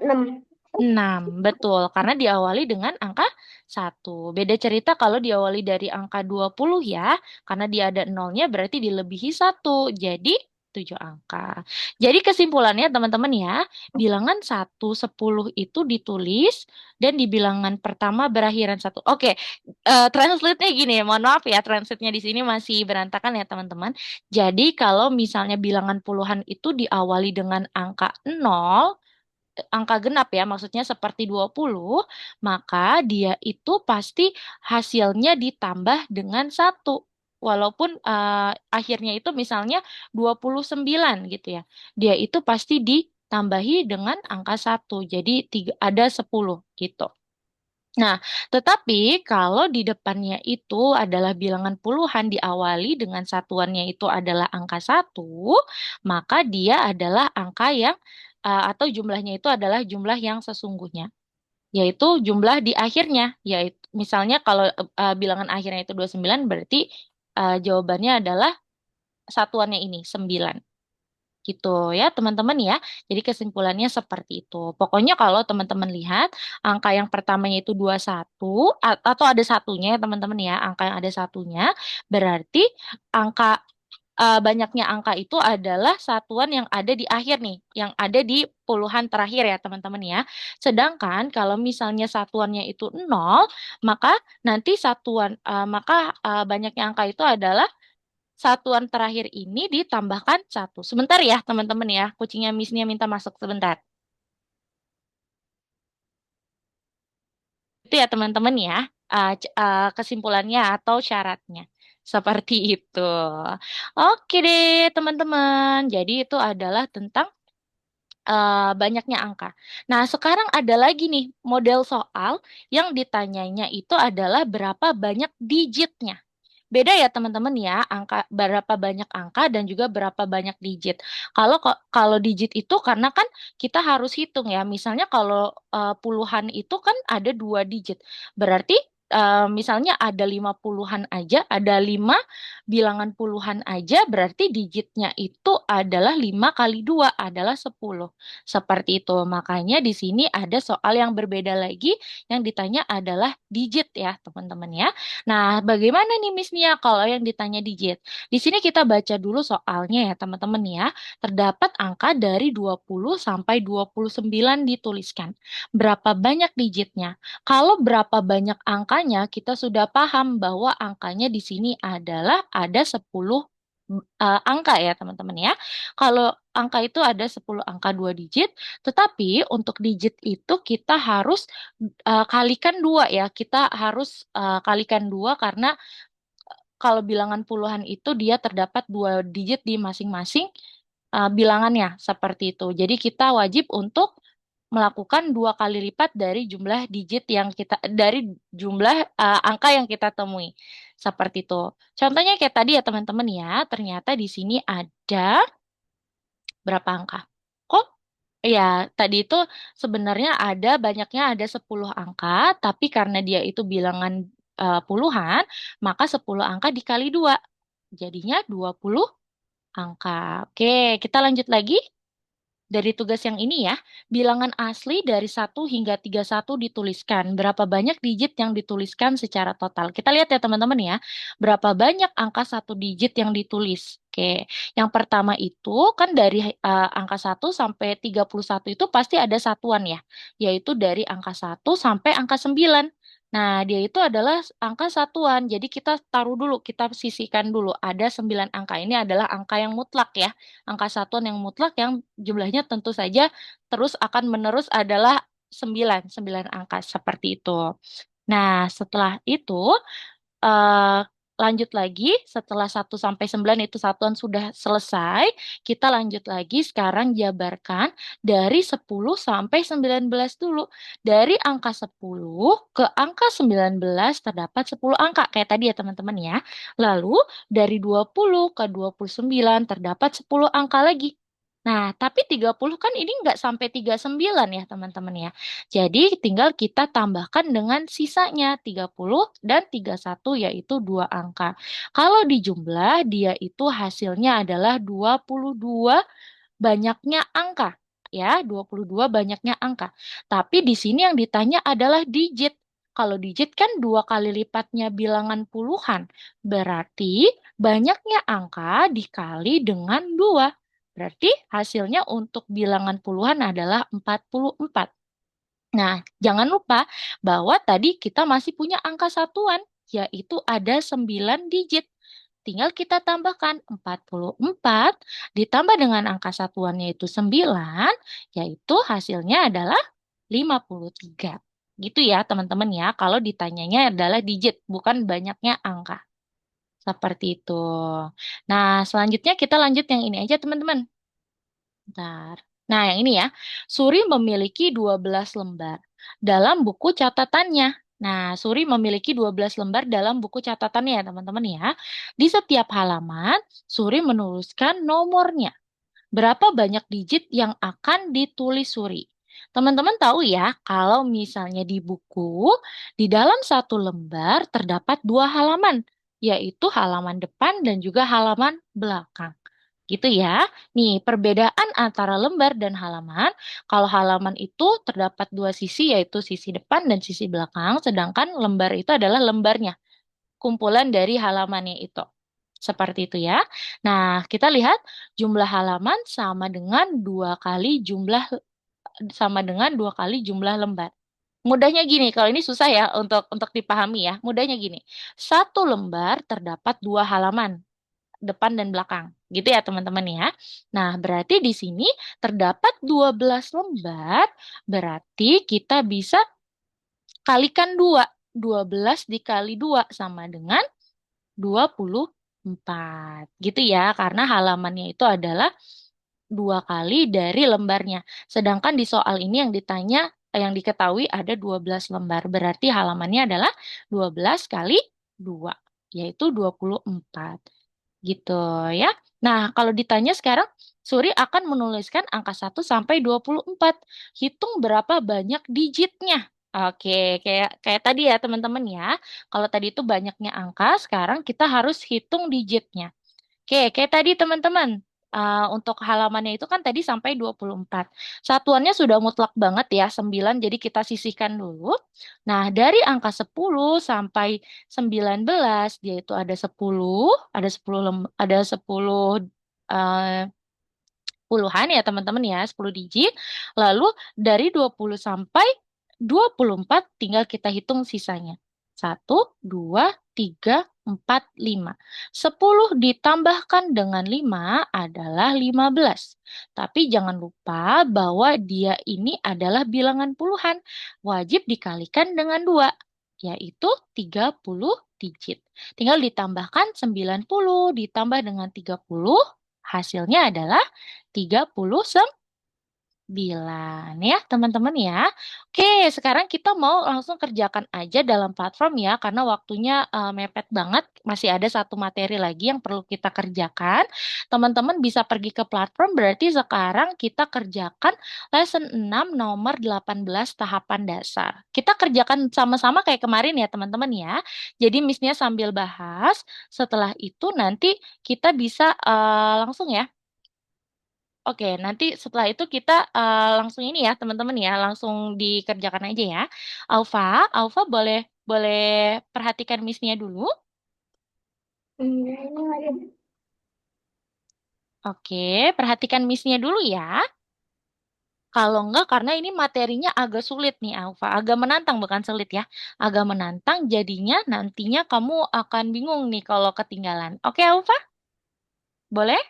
6. 6, betul. Karena diawali dengan angka 1. Beda cerita kalau diawali dari angka 20 ya. Karena dia ada nolnya berarti dilebihi 1. Jadi 7 angka. Jadi kesimpulannya teman-teman ya, bilangan 1, 10 itu ditulis dan di bilangan pertama berakhiran 1. Oke, translate-nya gini ya, mohon maaf ya, translate-nya di sini masih berantakan ya teman-teman. Jadi kalau misalnya bilangan puluhan itu diawali dengan angka 0, angka genap ya, maksudnya seperti 20, maka dia itu pasti hasilnya ditambah dengan 1. Walaupun akhirnya itu misalnya 29 gitu ya. Dia itu pasti ditambahi dengan angka 1. Jadi ada 10 gitu. Nah, tetapi kalau di depannya itu adalah bilangan puluhan diawali dengan satuannya itu adalah angka 1, maka dia adalah angka yang atau jumlahnya itu adalah jumlah yang sesungguhnya, yaitu jumlah di akhirnya, yaitu misalnya kalau bilangan akhirnya itu 29 berarti jawabannya adalah satuannya ini 9. Gitu ya teman-teman ya. Jadi kesimpulannya seperti itu. Pokoknya kalau teman-teman lihat angka yang pertamanya itu 21 atau ada satunya ya teman-teman ya, angka yang ada satunya berarti angka banyaknya angka itu adalah satuan yang ada di akhir nih, yang ada di puluhan terakhir ya teman-teman ya. Sedangkan kalau misalnya satuannya itu 0, maka nanti banyaknya angka itu adalah satuan terakhir ini ditambahkan 1. Sebentar ya, teman-teman ya. Kucingnya Missnya minta masuk sebentar. Itu ya, teman-teman ya. Kesimpulannya atau syaratnya. Seperti itu. Oke deh, teman-teman. Jadi itu adalah tentang banyaknya angka. Nah, sekarang ada lagi nih model soal yang ditanyanya itu adalah berapa banyak digitnya. Beda ya teman-teman ya, angka berapa banyak angka dan juga berapa banyak digit. Kalau digit itu karena kan kita harus hitung ya. Misalnya kalau puluhan itu kan ada 2 digit. Berarti misalnya ada 50-an aja, ada 5 bilangan puluhan aja, berarti digitnya itu adalah 5 kali 2 adalah 10. Seperti itu. Makanya di sini ada soal yang berbeda lagi yang ditanya adalah digit ya teman-teman ya. Nah, bagaimana nih Miss Nia kalau yang ditanya digit? Di sini kita baca dulu soalnya ya teman-teman ya. Terdapat angka dari 20 sampai 29 dituliskan. Berapa banyak digitnya? Kalau berapa banyak angkanya, kita sudah paham bahwa angkanya di sini adalah ada 10 angka ya teman-teman ya. Kalau angka itu ada 10 angka 2 digit, tetapi untuk digit itu kita harus kalikan 2 ya. Kita harus kalikan 2 karena kalau bilangan puluhan itu dia terdapat 2 digit di masing-masing bilangannya seperti itu. Jadi kita wajib untuk melakukan 2 kali lipat dari jumlah digit yang kita dari jumlah angka yang kita temui. Seperti itu. Contohnya kayak tadi ya teman-teman ya, ternyata di sini ada berapa angka? Kok ya, tadi itu sebenarnya banyaknya ada 10 angka, tapi karena dia itu bilangan puluhan, maka 10 angka dikali 2. Jadinya 20 angka. Oke, kita lanjut lagi. Dari tugas yang ini ya, bilangan asli dari 1 hingga 31 dituliskan. Berapa banyak digit yang dituliskan secara total? Kita lihat ya teman-teman ya, berapa banyak angka 1 digit yang ditulis. Oke, yang pertama itu kan dari angka 1 sampai 31 itu pasti ada satuan ya, yaitu dari angka 1 sampai angka 9. Nah, dia itu adalah angka satuan. Jadi kita taruh dulu, kita sisihkan dulu. Ada 9 angka. Ini adalah angka yang mutlak ya, angka satuan yang mutlak yang jumlahnya tentu saja terus akan menerus adalah 9, 9 angka seperti itu. Nah, setelah itu eh, lanjut lagi setelah 1 sampai 9 itu satuan sudah selesai, kita lanjut lagi sekarang jabarkan dari 10 sampai 19 dulu. Dari angka 10 ke angka 19 terdapat 10 angka kayak tadi ya teman-teman ya. Lalu dari 20 ke 29 terdapat 10 angka lagi. Nah, tapi 30 kan ini nggak sampai 39 ya teman-teman ya. Jadi tinggal kita tambahkan dengan sisanya 30 dan 31 yaitu 2 angka. Kalau dijumlah dia itu hasilnya adalah 22 banyaknya angka. ya, 22 banyaknya angka. Tapi di sini yang ditanya adalah digit. Kalau digit kan 2 kali lipatnya bilangan puluhan. Berarti banyaknya angka dikali dengan 2. Berarti hasilnya untuk bilangan puluhan adalah 44. Nah, jangan lupa bahwa tadi kita masih punya angka satuan, yaitu ada 9 digit. Tinggal kita tambahkan 44 ditambah dengan angka satuannya itu 9, yaitu hasilnya adalah 53. Gitu ya teman-teman ya, kalau ditanyanya adalah digit, bukan banyaknya angka. Seperti itu. Nah, selanjutnya kita lanjut yang ini aja teman-teman. Bentar. Nah, yang ini ya. Suri memiliki 12 lembar dalam buku catatannya. Nah, Suri memiliki 12 lembar dalam buku catatannya ya, teman-teman ya. Di setiap halaman, Suri menuliskan nomornya. Berapa banyak digit yang akan ditulis Suri? Teman-teman tahu ya, kalau misalnya di buku, di dalam satu lembar terdapat 2 halaman, yaitu halaman depan dan juga halaman belakang. Gitu ya. Nih, perbedaan antara lembar dan halaman. Kalau halaman itu terdapat 2 sisi, yaitu sisi depan dan sisi belakang, sedangkan lembar itu adalah lembarnya, kumpulan dari halamannya itu. Seperti itu ya. Nah, kita lihat jumlah halaman sama dengan 2 kali jumlah lembar. Mudahnya gini, kalau ini susah ya untuk dipahami ya. Mudahnya gini. Satu lembar terdapat 2 halaman, depan dan belakang. Gitu ya teman-teman ya. Nah, berarti di sini terdapat 12 lembar, berarti kita bisa kalikan 2. 12 dikali 2 sama dengan 24. Gitu ya, karena halamannya itu adalah 2 kali dari lembarnya. Sedangkan di soal ini yang ditanya, yang diketahui ada 12 lembar. Berarti halamannya adalah 12 kali 2, yaitu 24. Gitu ya. Nah, kalau ditanya sekarang, Suri akan menuliskan angka 1 sampai 24. Hitung berapa banyak digitnya. Oke, kayak tadi ya teman-teman ya. Kalau tadi itu banyaknya angka, sekarang kita harus hitung digitnya. Oke, kayak tadi teman-teman. Untuk halamannya itu kan tadi sampai 24. Satuannya sudah mutlak banget ya, 9, jadi kita sisihkan dulu. Nah, dari angka 10 sampai 19, dia itu ada 10, ada 10 eh, puluhan ya teman-teman ya, 10 digit. Lalu dari 20 sampai 24 tinggal kita hitung sisanya. 1, 2, 3, 4, 5. 10 ditambahkan dengan 5 adalah 15. Tapi jangan lupa bahwa dia ini adalah bilangan puluhan. Wajib dikalikan dengan 2, yaitu 30 digit. Tinggal ditambahkan 90 ditambah dengan 30, hasilnya adalah 39 ya teman-teman ya. Oke, sekarang kita mau langsung kerjakan aja dalam platform ya, karena waktunya mepet banget. Masih ada satu materi lagi yang perlu kita kerjakan. Teman-teman bisa pergi ke platform, berarti sekarang kita kerjakan lesson 6 nomor 18 tahapan dasar. Kita kerjakan sama-sama kayak kemarin ya teman-teman ya. Jadi Miss-nya sambil bahas, setelah itu nanti kita bisa langsung ya. Oke, nanti setelah itu kita langsung ini ya, teman-teman ya, langsung dikerjakan aja ya. Alfa, Alfa boleh boleh perhatikan Miss-nya dulu. Oke, perhatikan Miss-nya dulu ya. Kalau enggak, karena ini materinya agak sulit nih, Alfa. Agak menantang, bukan sulit ya. Agak menantang, jadinya nantinya kamu akan bingung nih kalau ketinggalan. Oke, Alfa? Boleh?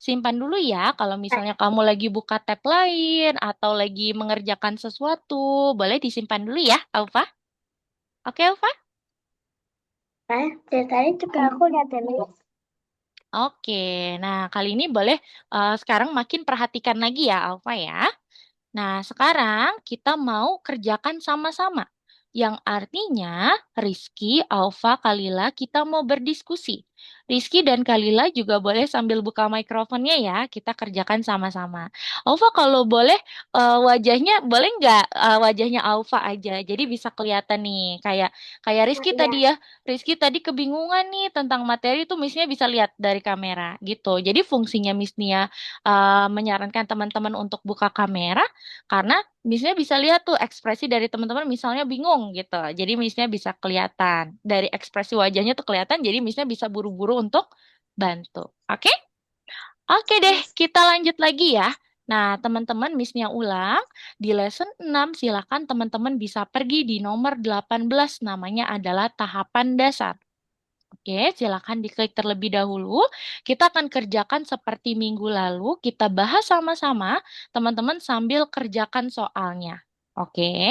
Simpan dulu ya kalau misalnya kamu lagi buka tab lain atau lagi mengerjakan sesuatu. Boleh disimpan dulu ya, Alfa? Oke, Alfa? Dari tadi juga aku lihat Miss. Oke, nah kali ini boleh sekarang makin perhatikan lagi ya, Alfa ya. Nah, sekarang kita mau kerjakan sama-sama. Yang artinya Rizky, Alfa, Kalila, kita mau berdiskusi. Rizky dan Kalila juga boleh sambil buka mikrofonnya ya. Kita kerjakan sama-sama. Aufa kalau boleh wajahnya boleh nggak wajahnya Aufa aja. Jadi bisa kelihatan nih kayak kayak Nah, Rizky iya. tadi ya. Rizky tadi kebingungan nih tentang materi itu Miss Nia bisa lihat dari kamera gitu. Jadi fungsinya Miss Nia menyarankan teman-teman untuk buka kamera karena Miss-nya bisa lihat tuh ekspresi dari teman-teman misalnya bingung gitu. Jadi Miss-nya bisa kelihatan. Dari ekspresi wajahnya tuh kelihatan, jadi Miss-nya bisa buru-buru untuk bantu. Oke? Oke deh, Yes. kita lanjut lagi ya. Nah, teman-teman Miss-nya ulang. Di lesson 6 silakan teman-teman bisa pergi di nomor 18, namanya adalah tahapan dasar. Oke, silakan diklik terlebih dahulu. Kita akan kerjakan seperti minggu lalu. Kita bahas sama-sama, teman-teman sambil kerjakan soalnya. Oke,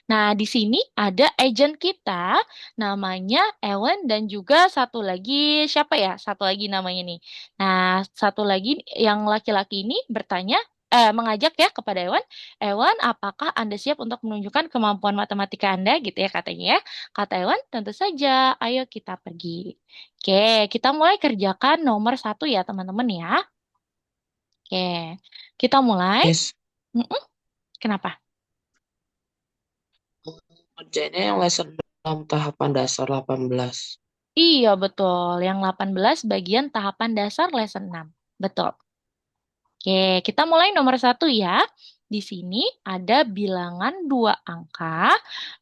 nah di sini ada agent kita, namanya Ewan dan juga satu lagi siapa ya? Satu lagi namanya nih. Nah, satu lagi yang laki-laki ini bertanya, mengajak ya kepada Ewan, Ewan, apakah Anda siap untuk menunjukkan kemampuan matematika Anda? Gitu ya katanya ya. Kata Ewan, tentu saja, ayo kita pergi. Oke, kita mulai kerjakan nomor 1 ya teman-teman ya. Oke, kita mulai. Miss, Mm-mm, kenapa? kerjanya yang lesson 6 tahapan dasar 18. Iya betul, yang 18 bagian tahapan dasar lesson 6. Betul. Oke, kita mulai nomor 1 ya. Di sini ada bilangan dua angka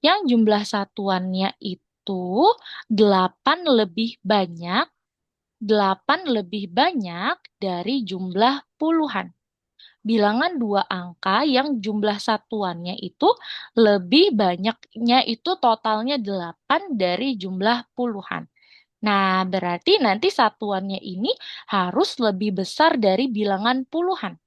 yang jumlah satuannya itu 8 lebih banyak 8 lebih banyak dari jumlah puluhan. Bilangan dua angka yang jumlah satuannya itu lebih banyaknya itu totalnya 8 dari jumlah puluhan. Nah, berarti nanti satuannya ini harus lebih besar dari bilangan puluhan.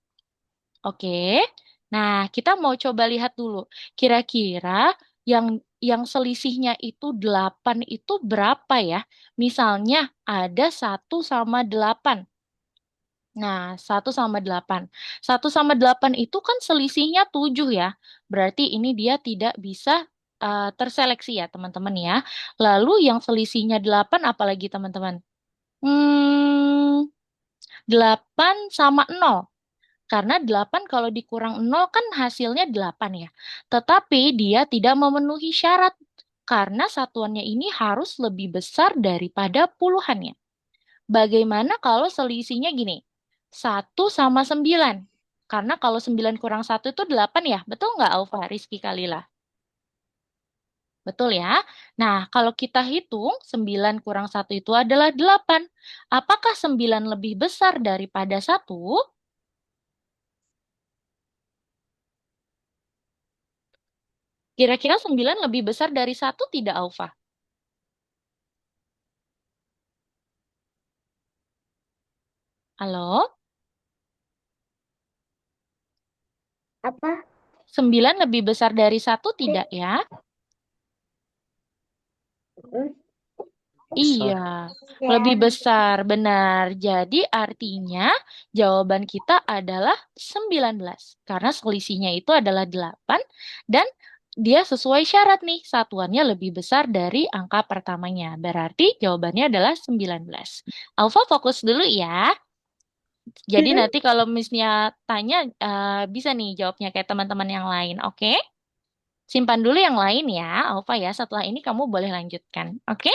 Oke. Nah, kita mau coba lihat dulu. Kira-kira yang selisihnya itu 8 itu berapa ya? Misalnya ada 1 sama 8. Nah, 1 sama 8. 1 sama 8 itu kan selisihnya 7 ya. Berarti ini dia tidak bisa terseleksi ya, teman-teman ya. Lalu yang selisihnya 8 apalagi teman-teman? Hmm, 8 sama 0. Karena 8 kalau dikurang 0 kan hasilnya 8 ya. Tetapi dia tidak memenuhi syarat. Karena satuannya ini harus lebih besar daripada puluhannya. Bagaimana kalau selisihnya gini? 1 sama 9. Karena kalau 9 kurang 1 itu 8 ya. Betul nggak Aufa, Rizky, Kalila? Betul ya? Nah, kalau kita hitung 9 kurang 1 itu adalah 8. Apakah 9 lebih besar daripada 1? Kira-kira 9 lebih besar dari 1 tidak, Aufa? Halo? Apa? 9 lebih besar dari 1 Sih? tidak ya? Hmm. Iya, Besar. lebih Ya. besar, benar. Jadi artinya jawaban kita adalah 19. Karena selisihnya itu adalah 8 dan dia sesuai syarat nih, satuannya lebih besar dari angka pertamanya. Berarti jawabannya adalah 19. Alfa fokus dulu ya. Jadi Hmm. nanti kalau misalnya tanya bisa nih jawabnya kayak teman-teman yang lain, oke? Simpan dulu yang lain ya, Alfa ya. Setelah ini kamu boleh lanjutkan, oke?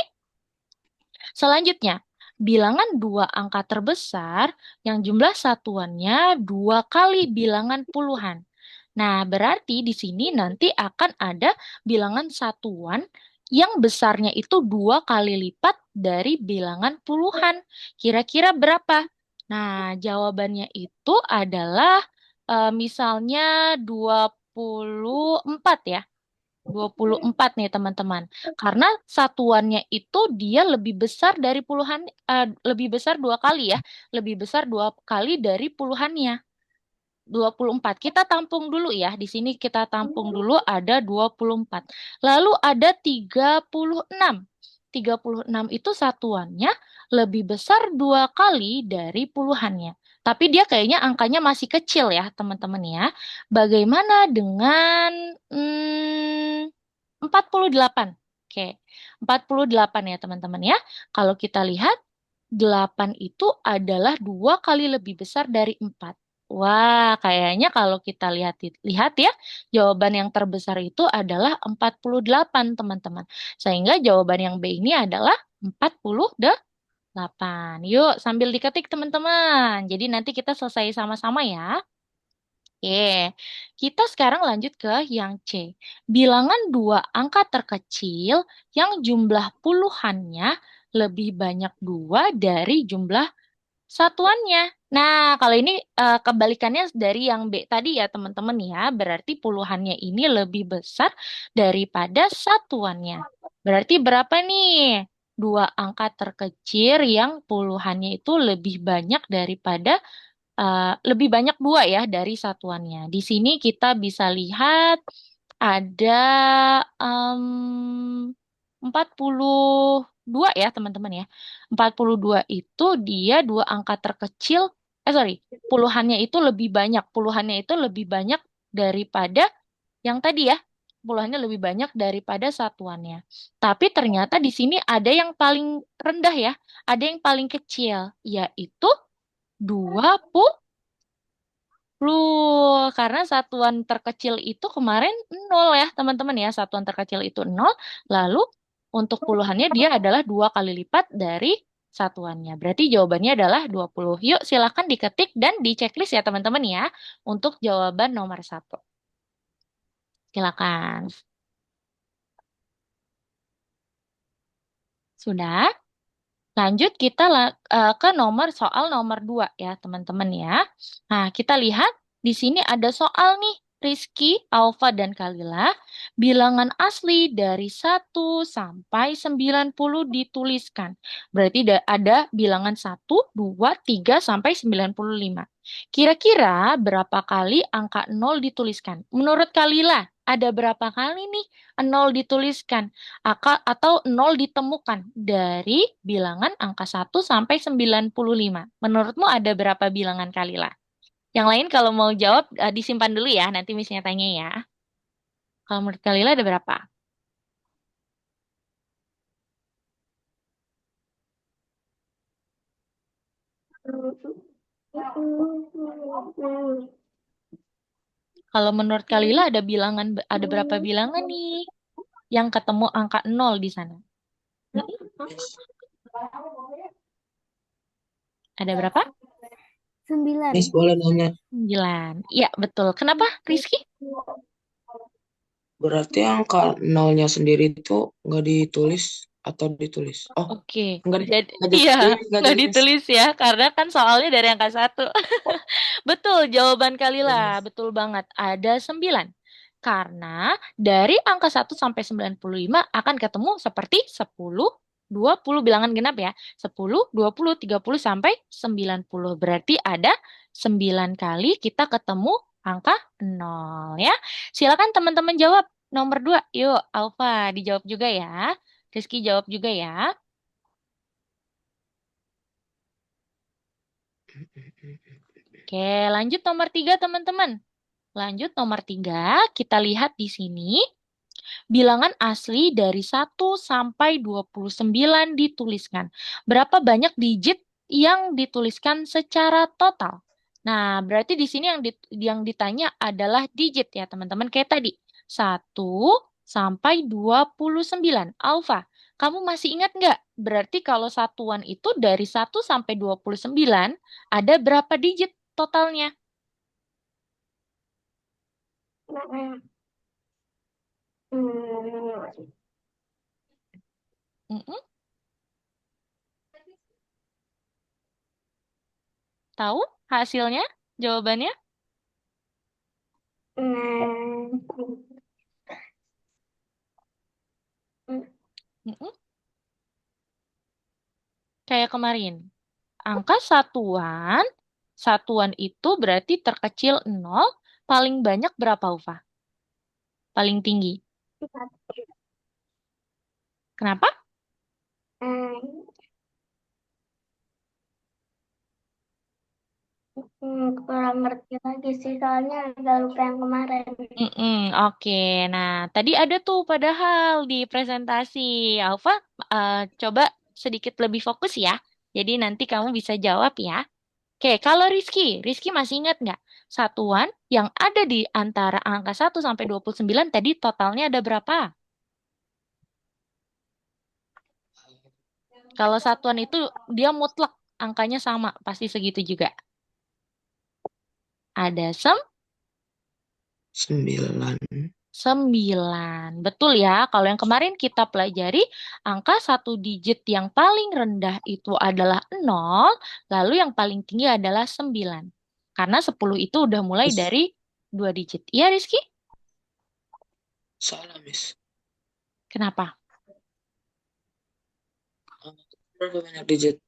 Selanjutnya, bilangan dua angka terbesar yang jumlah satuannya 2 kali bilangan puluhan. Nah, berarti di sini nanti akan ada bilangan satuan yang besarnya itu 2 kali lipat dari bilangan puluhan. Kira-kira berapa? Nah, jawabannya itu adalah misalnya 24 ya. 24 nih teman-teman. Karena satuannya itu dia lebih besar dari puluhan, lebih besar 2 kali ya. Lebih besar 2 kali dari puluhannya. 24. Kita tampung dulu ya. Di sini kita tampung dulu ada 24. Lalu ada 36. 36 itu satuannya lebih besar 2 kali dari puluhannya. Tapi dia kayaknya angkanya masih kecil ya teman-teman ya. Bagaimana dengan 48? Oke, 48 ya teman-teman ya. Kalau kita lihat 8 itu adalah 2 kali lebih besar dari 4. Wah, kayaknya kalau kita lihat ya, jawaban yang terbesar itu adalah 48, teman-teman. Sehingga jawaban yang B ini adalah 48. Yuk, sambil diketik, teman-teman. Jadi nanti kita selesai sama-sama ya. Oke, kita sekarang lanjut ke yang C. Bilangan dua angka terkecil yang jumlah puluhannya lebih banyak dua dari jumlah satuannya. Nah, kalau ini kebalikannya dari yang B tadi ya, teman-teman ya. Berarti puluhannya ini lebih besar daripada satuannya. Berarti berapa nih? Dua angka terkecil yang puluhannya itu lebih banyak dua ya dari satuannya. Di sini kita bisa lihat ada 42 ya teman-teman ya. 42 itu dia dua angka terkecil, sorry, puluhannya itu lebih banyak. Puluhannya itu lebih banyak daripada yang tadi ya. Puluhannya lebih banyak daripada satuannya. Tapi ternyata di sini ada yang paling rendah ya. Ada yang paling kecil, yaitu 20, karena satuan terkecil itu kemarin 0 ya teman-teman ya. Satuan terkecil itu 0, lalu untuk puluhannya dia adalah 2 kali lipat dari satuannya. Berarti jawabannya adalah 20. Yuk silakan diketik dan diceklis ya teman-teman ya untuk jawaban nomor 1. Silakan. Sudah? Lanjut kita ke soal nomor 2 ya teman-teman ya. Nah kita lihat di sini ada soal nih. Rizky, Alfa, dan Kalila. Bilangan asli dari 1 sampai 90 dituliskan. Berarti ada bilangan 1, 2, 3 sampai 95. Kira-kira berapa kali angka 0 dituliskan? Menurut Kalila, ada berapa kali nih 0 dituliskan? Atau 0 ditemukan dari bilangan angka 1 sampai 95. Menurutmu ada berapa bilangan Kalila? Yang lain kalau mau jawab disimpan dulu ya, nanti misalnya tanya ya. Kalau menurut Kalila ada berapa? Kalau menurut Kalila ada berapa bilangan nih yang ketemu angka 0 di sana? Ada berapa? 9. Miss boleh nanya, 9. Iya, betul. Kenapa, Rizky? berarti angka nolnya sendiri itu nggak ditulis atau ditulis? Oh, Oke. nggak Jadi, nggak iya, ditulis, nggak nggak ditulis. ditulis ya, karena kan soalnya dari angka 1. Betul, jawaban Kalila. Yes. Betul banget. Ada 9. Karena dari angka 1 sampai 95 akan ketemu seperti 10, 20 bilangan genap ya. 10, 20, 30 sampai 90. Berarti ada 9 kali kita ketemu angka 0 ya. Silakan teman-teman jawab. Nomor 2. Yuk, Alfa dijawab juga ya. Rizky jawab juga ya. Oke, lanjut nomor 3 teman-teman. Lanjut nomor 3, kita lihat di sini. Bilangan asli dari 1 sampai 29 dituliskan. Berapa banyak digit yang dituliskan secara total? Nah, berarti di sini yang ditanya adalah digit ya, teman-teman. Kayak tadi, 1 sampai 29. Alfa, kamu masih ingat nggak? Berarti kalau satuan itu dari 1 sampai 29, ada berapa digit totalnya? Mm-mm. Tahu hasilnya? Jawabannya? Mm-mm. Kayak kemarin. Angka satuan, satuan itu berarti terkecil 0, paling banyak berapa, Ufa? Paling tinggi. Kenapa? Kurang ngerti lagi sih, soalnya agak lupa yang kemarin. Oke. Nah, tadi ada tuh padahal di presentasi. Alfa, coba sedikit lebih fokus ya. Jadi nanti kamu bisa jawab ya. Oke, kalau Rizky masih ingat nggak? Satuan yang ada di antara angka 1 sampai 29 tadi totalnya ada berapa? Kalau satuan itu dia mutlak, angkanya sama, pasti segitu juga. Ada 9. 9. Betul ya, kalau yang kemarin kita pelajari, angka satu digit yang paling rendah itu adalah 0, lalu yang paling tinggi adalah 9. Karena 10 itu udah mulai Miss, dari 2 digit. Iya, Rizky? salah, Miss. Kenapa? Berapa banyak digit?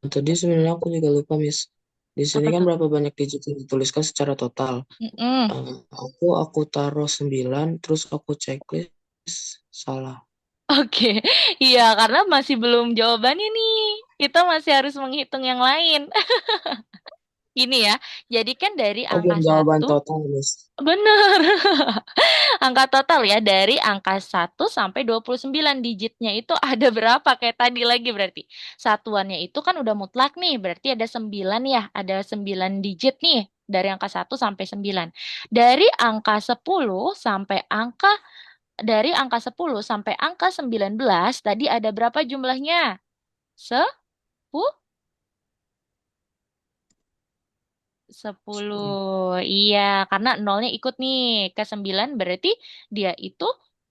Tadi sebenarnya aku juga lupa, Miss. Di sini Apa kan tuh? berapa banyak digit yang dituliskan secara total? Mm-mm. Aku taruh 9, terus aku checklist salah. Oke, iya karena masih belum jawabannya nih. Kita masih harus menghitung yang lain. Gini ya, jadi kan dari Oh, angka belum jawaban satu, total, Miss. bener. Angka total ya, dari angka 1 sampai 29 digitnya itu ada berapa? Kayak tadi lagi berarti. Satuannya itu kan udah mutlak nih, berarti ada 9 ya, ada 9 digit nih. Dari angka 1 sampai 9. Dari angka 10 sampai angka 19 tadi ada berapa jumlahnya? 10. Iya, karena nolnya ikut nih ke 9 berarti dia itu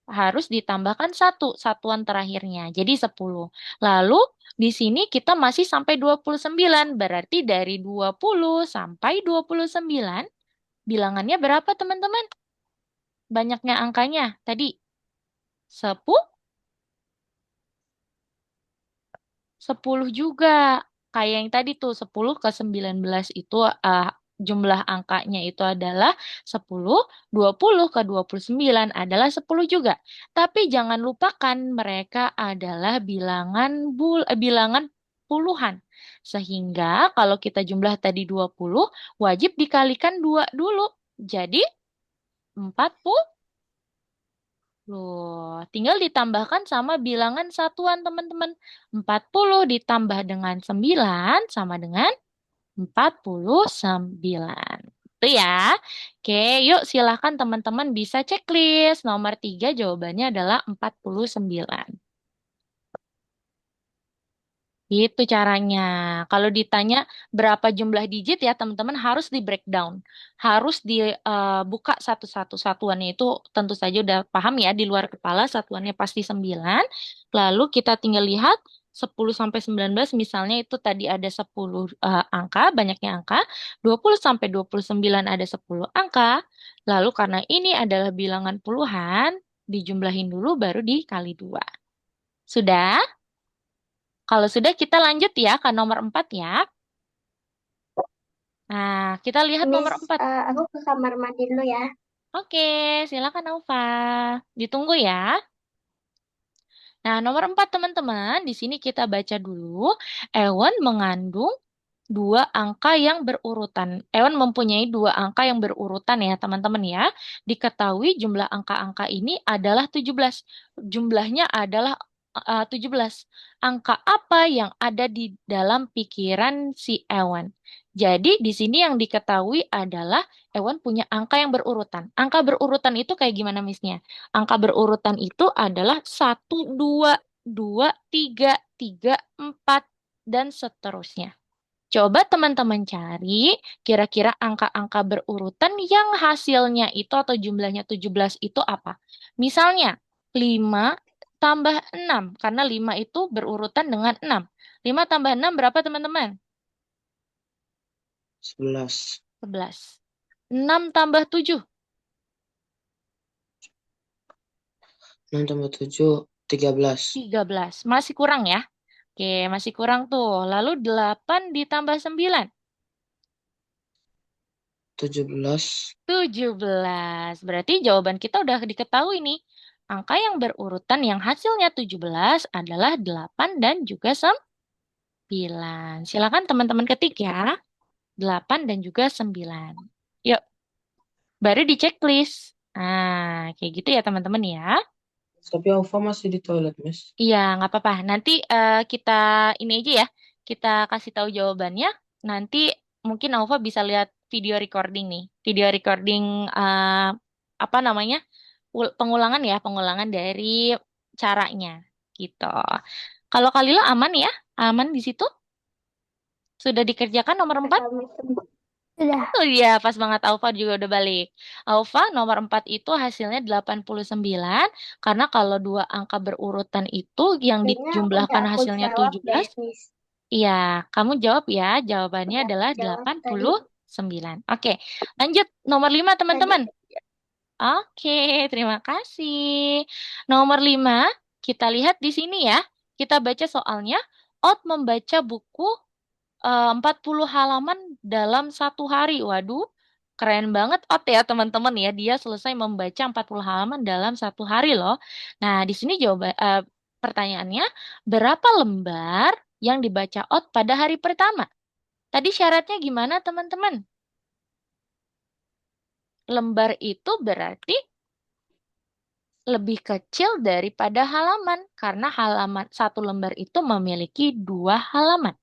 harus ditambahkan satu satuan terakhirnya. Jadi 10. Lalu di sini kita masih sampai 29. Berarti dari 20 sampai 29 bilangannya berapa teman-teman? Banyaknya angkanya tadi 10, 10 juga. Kayak yang tadi tuh 10 ke 19 itu jumlah angkanya itu adalah 10, 20 ke 29 adalah 10 juga. Tapi jangan lupakan mereka adalah bilangan puluhan. Sehingga kalau kita jumlah tadi 20 wajib dikalikan 2 dulu. Jadi 40. Loh, tinggal ditambahkan sama bilangan satuan, teman-teman. 40 ditambah dengan 9 sama dengan 49. Itu ya. Oke, yuk silahkan teman-teman bisa checklist. Nomor 3 jawabannya adalah 49. Itu caranya. Kalau ditanya berapa jumlah digit ya teman-teman harus di breakdown. Harus dibuka satu-satu. Satuannya itu tentu saja udah paham ya di luar kepala satuannya pasti 9. Lalu kita tinggal lihat 10 sampai 19 misalnya itu tadi ada 10 angka, banyaknya angka. 20 sampai 29 ada 10 angka. Lalu karena ini adalah bilangan puluhan, dijumlahin dulu baru dikali 2. Sudah? Kalau sudah kita lanjut ya ke nomor 4 ya. Nah, kita lihat nomor Miss, 4. aku ke kamar mandi dulu ya. Oke, silakan Alfa. Ditunggu ya. Nah, nomor 4 teman-teman, di sini kita baca dulu. Ewan mengandung dua angka yang berurutan. Ewan mempunyai dua angka yang berurutan ya teman-teman ya. Diketahui jumlah angka-angka ini adalah 17. Jumlahnya adalah 17. Angka apa yang ada di dalam pikiran si Ewan? Jadi di sini yang diketahui adalah Ewan punya angka yang berurutan. Angka berurutan itu kayak gimana misnya? Angka berurutan itu adalah 1, 2, 2, 3, 3, 4, dan seterusnya. Coba teman-teman cari kira-kira angka-angka berurutan yang hasilnya itu atau jumlahnya 17 itu apa? Misalnya 5 tambah 6 karena 5 itu berurutan dengan 6. 5 tambah 6 berapa teman-teman? 11. 11. 6 tambah 7. 6 tambah 7, 13. 13. Masih kurang ya? Oke, masih kurang tuh. Lalu 8 ditambah 9. 17. 17. Berarti jawaban kita udah diketahui nih. Angka yang berurutan yang hasilnya 17 adalah 8 dan juga 9. Silakan teman-teman ketik ya. 8 dan juga 9. Yuk, baru di checklist. Nah, kayak gitu ya teman-teman ya. Tapi Alfa masih di toilet, Miss. Iya, nggak apa-apa. Nanti kita ini aja ya. kita kasih tahu jawabannya, nanti mungkin Aufa bisa lihat video recording nih. Video recording apa namanya? Pengulangan ya, pengulangan dari caranya gitu. Kalau Kalila aman ya? Aman di situ? Sudah dikerjakan nomor 4? Kami sudah. Oh iya, pas banget Alfa juga udah balik. Alfa nomor 4 itu hasilnya 89, karena kalau dua angka berurutan itu yang Kayaknya udah dijumlahkan aku hasilnya jawab deh, 17. Miss. Iya, kamu jawab ya. Jawabannya Udah adalah jawab tadi. 89. Oke, lanjut nomor 5 Tadi teman-teman. Oke, terima kasih. Nomor 5, kita lihat di sini ya. Kita baca soalnya. Ot membaca buku 40 halaman dalam 1 hari. Waduh, keren banget Ot ya teman-teman ya. Dia selesai membaca 40 halaman dalam 1 hari loh. Nah, di sini pertanyaannya, berapa lembar yang dibaca Ot pada hari pertama? Tadi syaratnya gimana teman-teman? Lembar itu berarti lebih kecil daripada halaman karena halaman satu lembar itu memiliki 2 halaman.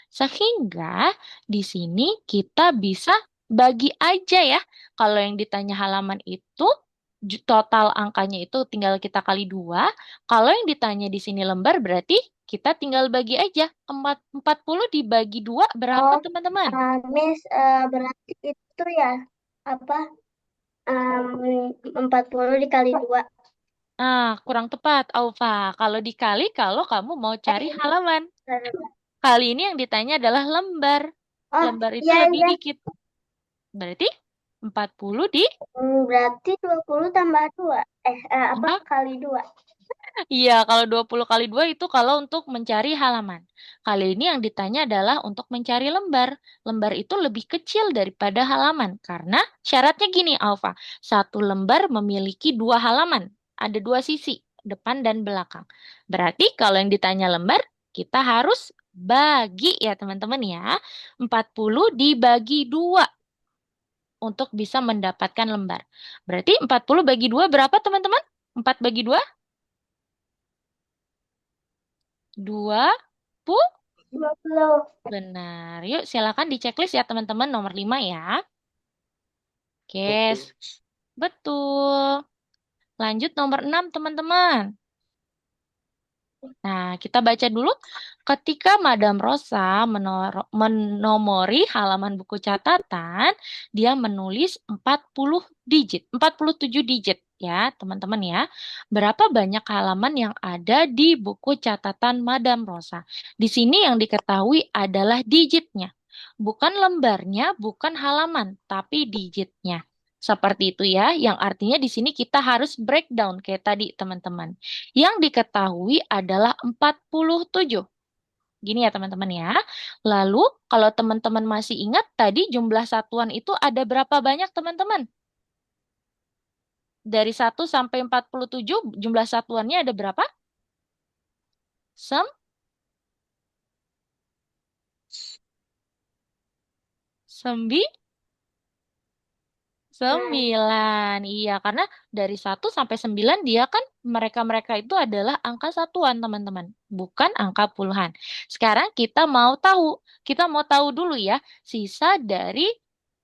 Sehingga di sini kita bisa bagi aja ya. Kalau yang ditanya halaman itu total angkanya itu tinggal kita kali 2. Kalau yang ditanya di sini lembar berarti kita tinggal bagi aja. 40 dibagi 2 berapa Oh, teman-teman? Miss, berarti itu ya apa? 40 dikali 2. Nah, kurang tepat, Aufa. Kalau dikali, kalau kamu mau cari Ini halaman. Kali ini yang ditanya adalah lembar. oh, Lembar itu iya lebih iya. dikit. Berarti 40 di... Berarti 20 tambah 2. Apa Hah? kali 2? Iya, kalau 20 kali 2 itu kalau untuk mencari halaman. Kali ini yang ditanya adalah untuk mencari lembar. Lembar itu lebih kecil daripada halaman. Karena syaratnya gini, Alfa. Satu lembar memiliki 2 halaman. Ada 2 sisi, depan dan belakang. Berarti kalau yang ditanya lembar, kita harus bagi ya teman-teman ya. 40 dibagi 2 untuk bisa mendapatkan lembar. Berarti 40 bagi 2 berapa teman-teman? 4 bagi 2? 20. 20. Benar. Yuk, silakan di checklist ya teman-teman nomor 5 ya. Oke, Oke. betul. Lanjut nomor 6 teman-teman. Nah, kita baca dulu. Ketika Madam Rosa menomori halaman buku catatan, dia menulis 40 digit, 47 digit ya, teman-teman ya. Berapa banyak halaman yang ada di buku catatan Madam Rosa? Di sini yang diketahui adalah digitnya. Bukan lembarnya, bukan halaman, tapi digitnya. Seperti itu ya, yang artinya di sini kita harus breakdown kayak tadi, teman-teman. Yang diketahui adalah 47. Gini ya teman-teman ya. Lalu kalau teman-teman masih ingat tadi jumlah satuan itu ada berapa banyak teman-teman? Dari 1 sampai 47 jumlah satuannya ada berapa? Sem sembi 9. Iya, karena dari 1 sampai 9 dia kan mereka-mereka itu adalah angka satuan, teman-teman. Bukan angka puluhan. Sekarang kita mau tahu dulu ya, sisa dari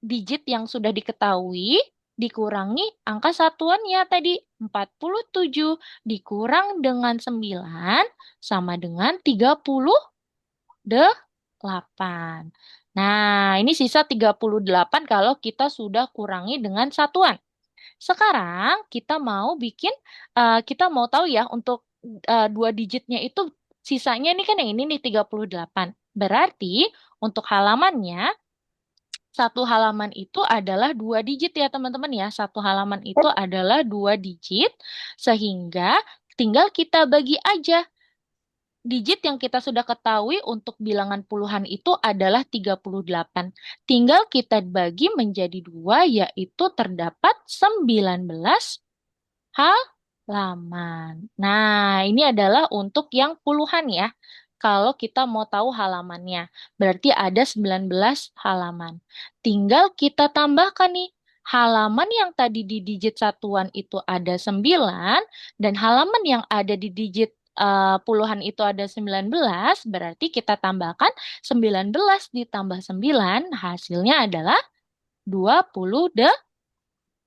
digit yang sudah diketahui dikurangi angka satuannya tadi. 47 dikurang dengan 9 sama dengan 38. Nah, ini sisa 38 kalau kita sudah kurangi dengan satuan. Sekarang kita mau tahu ya untuk dua digitnya itu sisanya ini kan yang ini nih 38. Berarti untuk halamannya, satu halaman itu adalah 2 digit ya teman-teman ya. Satu halaman itu adalah 2 digit, sehingga tinggal kita bagi aja. Digit yang kita sudah ketahui untuk bilangan puluhan itu adalah 38. Tinggal kita bagi menjadi 2, yaitu terdapat 19 halaman. Nah, ini adalah untuk yang puluhan ya. Kalau kita mau tahu halamannya, berarti ada 19 halaman. Tinggal kita tambahkan nih, halaman yang tadi di digit satuan itu ada 9, dan halaman yang ada di digit puluhan itu ada 19, berarti kita tambahkan 19 ditambah 9, hasilnya adalah 28.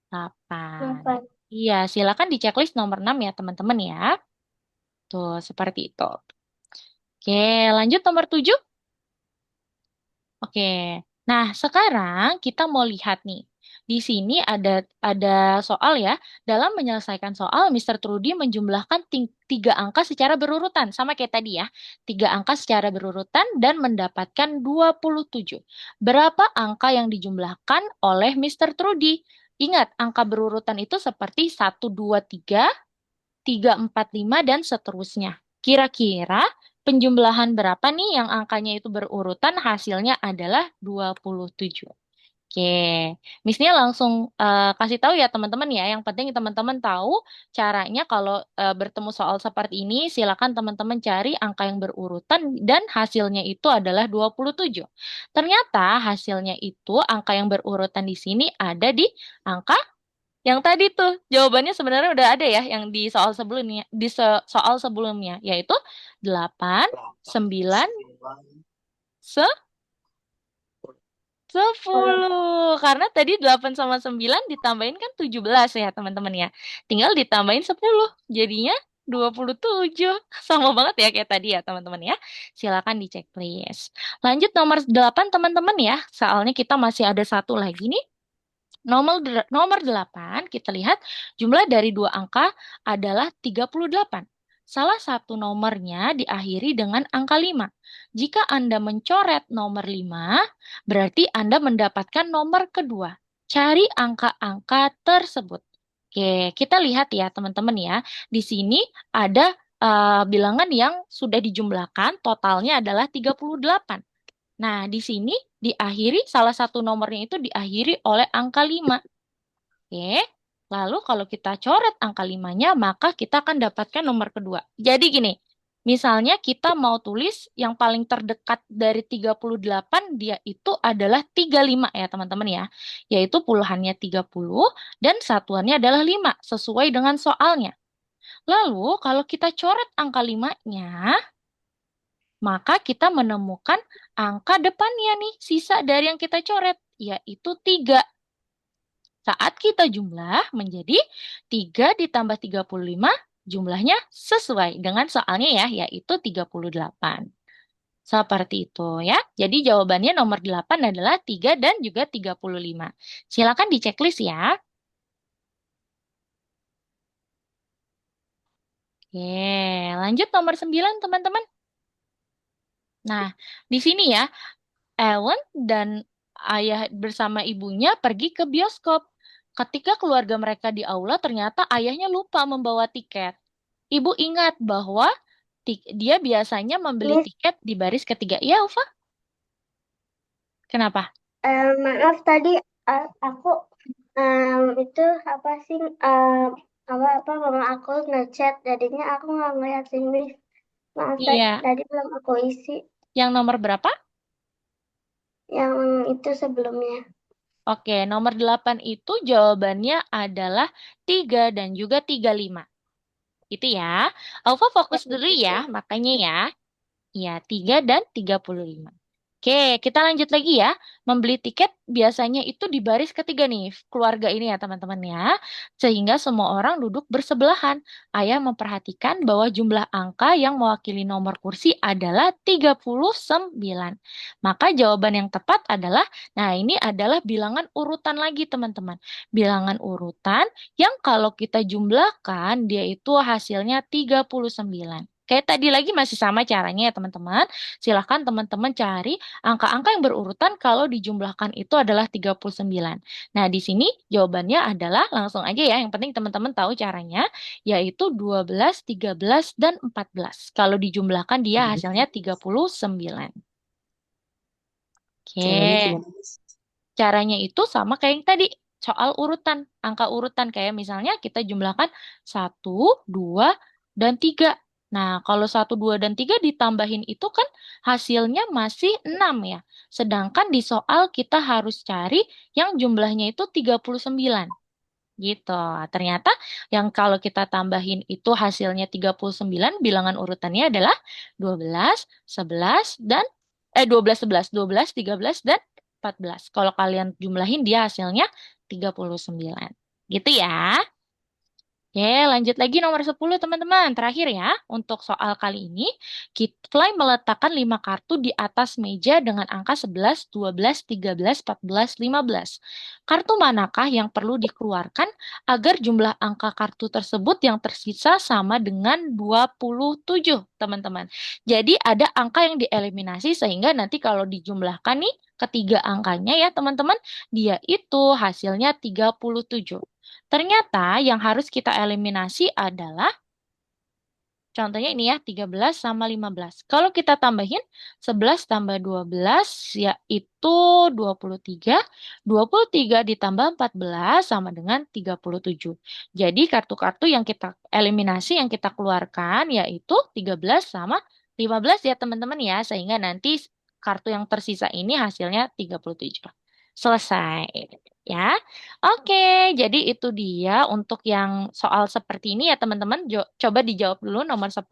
Delapan. Iya, silakan di checklist nomor 6 ya teman-teman ya. Tuh, seperti itu. Oke, lanjut nomor 7. Oke. Nah, sekarang kita mau lihat nih. Di sini ada soal ya. Dalam menyelesaikan soal, Mr. Trudy menjumlahkan 3 angka secara berurutan. Sama kayak tadi ya. 3 angka secara berurutan dan mendapatkan 27. Berapa angka yang dijumlahkan oleh Mr. Trudy? Ingat, angka berurutan itu seperti 1, 2, 3, 3, 4, 5, dan seterusnya. Kira-kira penjumlahan berapa nih yang angkanya itu berurutan hasilnya adalah 27. Oke, Miss-nya langsung kasih tahu ya teman-teman ya. Yang penting teman-teman tahu caranya kalau bertemu soal seperti ini, silakan teman-teman cari angka yang berurutan dan hasilnya itu adalah 27. Ternyata hasilnya itu angka yang berurutan di sini ada di angka yang tadi tuh jawabannya sebenarnya udah ada ya yang di soal sebelumnya soal sebelumnya yaitu 8, 9, 10. Karena tadi 8 sama 9 ditambahin kan 17 ya teman-teman ya. Tinggal ditambahin 10. Jadinya 27. Sama banget ya kayak tadi ya teman-teman ya. Silakan di checklist. Lanjut nomor 8 teman-teman ya. Soalnya kita masih ada satu lagi nih. Nomor 8, kita lihat jumlah dari 2 angka adalah 38. Salah satu nomornya diakhiri dengan angka 5. Jika Anda mencoret nomor 5, berarti Anda mendapatkan nomor kedua. Cari angka-angka tersebut. Oke, kita lihat ya teman-teman ya. Di sini ada bilangan yang sudah dijumlahkan, totalnya adalah 38. Nah, di sini diakhiri salah satu nomornya itu diakhiri oleh angka 5. Oke. Lalu kalau kita coret angka 5-nya, maka kita akan dapatkan nomor kedua. Jadi gini, misalnya kita mau tulis yang paling terdekat dari 38, dia itu adalah 35 ya teman-teman ya. Yaitu puluhannya 30 dan satuannya adalah 5, sesuai dengan soalnya. Lalu kalau kita coret angka 5-nya, maka kita menemukan angka depannya nih, sisa dari yang kita coret, yaitu 3. Saat kita jumlah menjadi 3 ditambah 35, jumlahnya sesuai dengan soalnya ya, yaitu 38. Seperti itu ya. Jadi jawabannya nomor 8 adalah 3 dan juga 35. Silakan di checklist ya. Oke, lanjut nomor 9 teman-teman. Nah, di sini ya, Ellen dan ayah bersama ibunya pergi ke bioskop. Ketika keluarga mereka di aula, ternyata ayahnya lupa membawa tiket. Ibu ingat bahwa dia biasanya membeli Miss, tiket di baris ketiga. Iya, Ufa? Kenapa? maaf tadi aku itu apa sih apa mama aku ngechat jadinya aku nggak ngeliatin Miss. Maaf Iya. tadi belum aku isi Yang nomor berapa? yang itu sebelumnya. Oke, nomor 8 itu jawabannya adalah 3 dan juga 35. Itu ya. Alfa fokus Ya, dulu itu. ya, makanya ya. Iya, 3 dan 35. Oke, kita lanjut lagi ya. Membeli tiket biasanya itu di baris ketiga nih, keluarga ini ya teman-teman ya. Sehingga semua orang duduk bersebelahan. Ayah memperhatikan bahwa jumlah angka yang mewakili nomor kursi adalah 39. Maka jawaban yang tepat adalah, nah ini adalah bilangan urutan lagi teman-teman. Bilangan urutan yang kalau kita jumlahkan, dia itu hasilnya 39. Kayak tadi lagi masih sama caranya ya teman-teman. Silahkan teman-teman cari angka-angka yang berurutan kalau dijumlahkan itu adalah 39. Nah, di sini jawabannya adalah langsung aja ya. Yang penting teman-teman tahu caranya, yaitu 12, 13, dan 14. Kalau dijumlahkan dia hasilnya 39. Caranya Oke. gimana, Miss? Caranya itu sama kayak yang tadi. Soal urutan, angka urutan. Kayak misalnya kita jumlahkan 1, 2, dan 3. Nah, kalau 1, 2, dan 3 ditambahin itu kan hasilnya masih 6 ya. Sedangkan di soal kita harus cari yang jumlahnya itu 39. Gitu. Ternyata yang kalau kita tambahin itu hasilnya 39, bilangan urutannya adalah 12, 11, dan 12, 11, 12, 13, dan 14. Kalau kalian jumlahin dia hasilnya 39. Gitu ya. Oke, lanjut lagi nomor 10 teman-teman. Terakhir ya, untuk soal kali ini, Kitfly meletakkan 5 kartu di atas meja dengan angka 11, 12, 13, 14, 15. Kartu manakah yang perlu dikeluarkan agar jumlah angka kartu tersebut yang tersisa sama dengan 27, teman-teman. Jadi ada angka yang dieliminasi sehingga nanti kalau dijumlahkan nih, ketiga angkanya ya teman-teman, dia itu hasilnya 37. Ternyata yang harus kita eliminasi adalah, contohnya ini ya, 13 sama 15. Kalau kita tambahin, 11 tambah 12 yaitu 23. 23 ditambah 14 sama dengan 37. Jadi kartu-kartu yang kita eliminasi, yang kita keluarkan yaitu 13 sama 15 ya teman-teman ya. Sehingga nanti kartu yang tersisa ini hasilnya 37. Selesai. Ya. Oke, jadi itu dia untuk yang soal seperti ini ya teman-teman. Coba dijawab dulu nomor 10.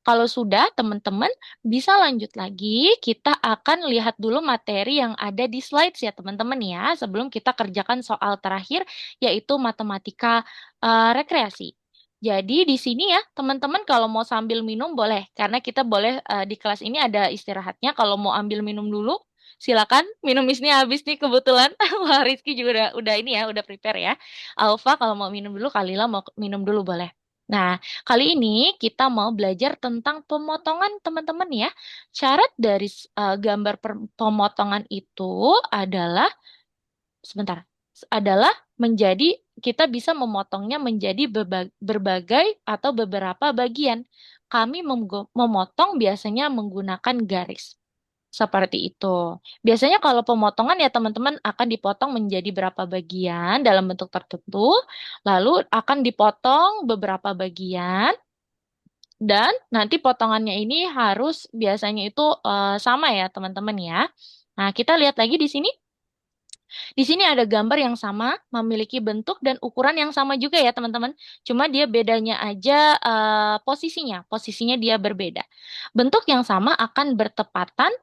Kalau sudah, teman-teman bisa lanjut lagi. Kita akan lihat dulu materi yang ada di slides ya teman-teman ya. Sebelum kita kerjakan soal terakhir, yaitu matematika rekreasi. Jadi di sini ya teman-teman kalau mau sambil minum boleh. Karena kita boleh di kelas ini ada istirahatnya. Kalau mau ambil minum dulu, silakan. Minum isnya habis nih kebetulan. Wah, Rizky juga udah ini ya, udah prepare ya. Alfa kalau mau minum dulu, Kalila mau minum dulu boleh. Nah, kali ini kita mau belajar tentang pemotongan teman-teman ya. Syarat dari gambar pemotongan itu adalah, sebentar, adalah menjadi, kita bisa memotongnya menjadi berbagai atau beberapa bagian. Kami memotong biasanya menggunakan garis. Seperti itu. Biasanya kalau pemotongan ya teman-teman akan dipotong menjadi berapa bagian dalam bentuk tertentu, lalu akan dipotong beberapa bagian, dan nanti potongannya ini harus biasanya itu sama ya teman-teman ya. Nah, kita lihat lagi di sini. Di sini ada gambar yang sama, memiliki bentuk dan ukuran yang sama juga ya teman-teman. Cuma dia bedanya aja posisinya. Posisinya dia berbeda. Bentuk yang sama akan bertepatan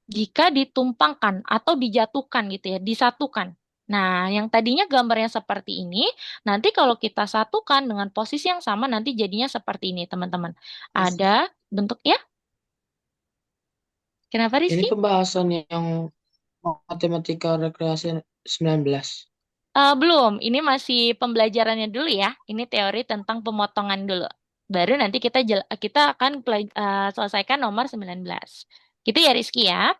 jika ditumpangkan atau dijatuhkan gitu ya, disatukan. Nah, yang tadinya gambarnya seperti ini, nanti kalau kita satukan dengan posisi yang sama, nanti jadinya seperti ini, teman-teman. Miss, Ada bentuk ya? Kenapa, ini Rizky? pembahasan yang matematika rekreasi 19. Belum, ini masih pembelajarannya dulu ya. Ini teori tentang pemotongan dulu. Baru nanti kita akan selesaikan nomor 19. Gitu ya, Rizky ya.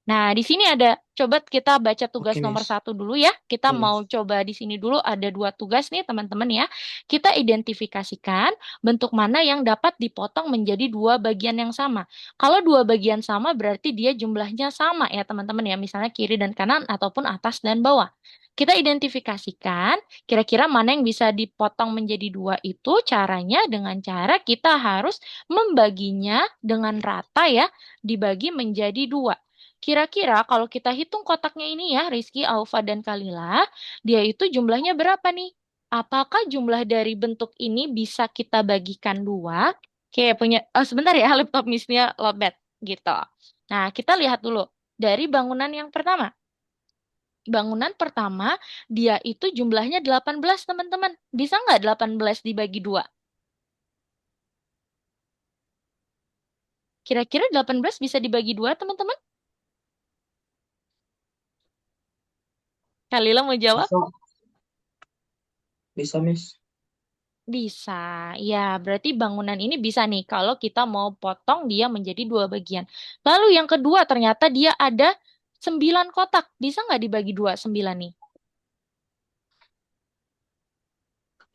Nah, di sini ada, coba kita baca tugas Oke, nomor Miss. 1 dulu ya. Kita Oke, mau Miss. coba di sini dulu ada 2 tugas nih teman-teman ya. Kita identifikasikan bentuk mana yang dapat dipotong menjadi 2 bagian yang sama. Kalau 2 bagian sama berarti dia jumlahnya sama ya teman-teman ya. Misalnya kiri dan kanan ataupun atas dan bawah. Kita identifikasikan kira-kira mana yang bisa dipotong menjadi 2 itu caranya dengan cara kita harus membaginya dengan rata ya, dibagi menjadi 2. Kira-kira kalau kita hitung kotaknya ini ya, Rizky, Aufa, dan Kalila, dia itu jumlahnya berapa nih? Apakah jumlah dari bentuk ini bisa kita bagikan 2? Oke, punya, sebentar ya, laptop Miss-nya lowbat, gitu. Nah, kita lihat dulu. Dari bangunan yang pertama. Bangunan pertama, dia itu jumlahnya 18, teman-teman. Bisa nggak 18 dibagi 2? Kira-kira 18 bisa dibagi 2, teman-teman? Kalila mau jawab? Bisa, bisa, Miss. Bisa, ya berarti bangunan ini bisa nih kalau kita mau potong dia menjadi 2 bagian. Lalu yang kedua ternyata dia ada 9 kotak. Bisa nggak dibagi 2 9 nih?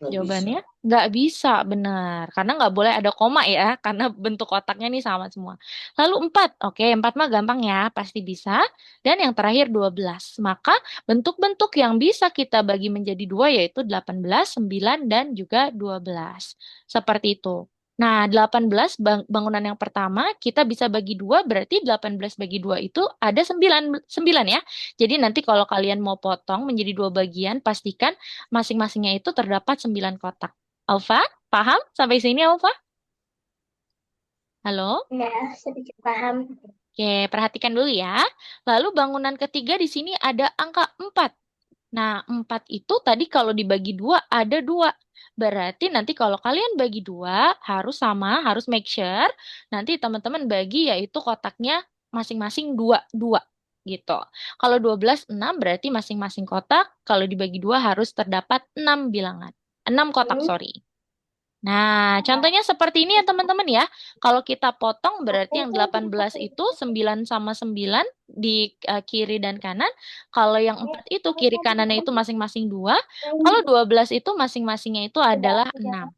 Nggak bisa. Jawabannya nggak bisa, benar. Karena nggak boleh ada koma ya, karena bentuk kotaknya nih sama semua. Lalu 4, oke 4 mah gampang ya, pasti bisa. Dan yang terakhir 12. Maka bentuk-bentuk yang bisa kita bagi menjadi 2 yaitu 18, 9, dan juga 12. Seperti itu. Nah, 18 bangunan yang pertama kita bisa bagi dua, berarti 18 bagi dua itu ada 9, 9 ya. Jadi nanti kalau kalian mau potong menjadi dua bagian, pastikan masing-masingnya itu terdapat 9 kotak. Alfa, paham sampai sini Alfa? Halo? Ya, sedikit paham. Oke, perhatikan dulu ya. Lalu bangunan ketiga di sini ada angka 4. Nah, 4 itu tadi kalau dibagi dua ada dua. Berarti nanti kalau kalian bagi dua harus sama, harus make sure nanti teman-teman bagi yaitu kotaknya masing-masing dua, dua gitu. Kalau 12 6 berarti masing-masing kotak kalau dibagi dua harus terdapat 6 bilangan. 6 kotak, Hmm, sorry. Nah, contohnya seperti ini ya teman-teman ya. Kalau kita potong aku berarti yang tuh 18 itu 9 sama 9 di kiri dan kanan. Kalau yang 4 itu kiri kanannya itu masing-masing 2. Kalau 12 itu masing-masingnya itu adalah 6.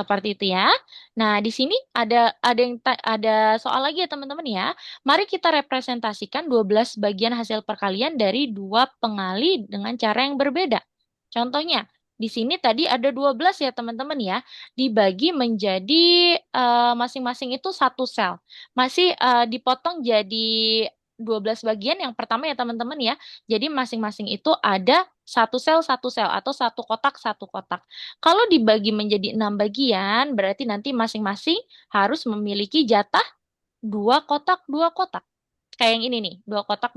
Seperti itu ya. Nah, di sini ada soal lagi ya teman-teman ya. Mari kita representasikan 12 bagian hasil perkalian dari dua pengali dengan cara yang berbeda. Contohnya, di sini tadi ada 12 ya teman-teman ya. Dibagi menjadi masing-masing itu satu sel. Masih dipotong jadi 12 bagian. Yang pertama ya teman-teman ya. Jadi masing-masing itu ada satu sel atau satu kotak satu kotak. Kalau dibagi menjadi 6 bagian, berarti nanti masing-masing harus memiliki jatah dua kotak. Kayak yang ini nih, dua kotak.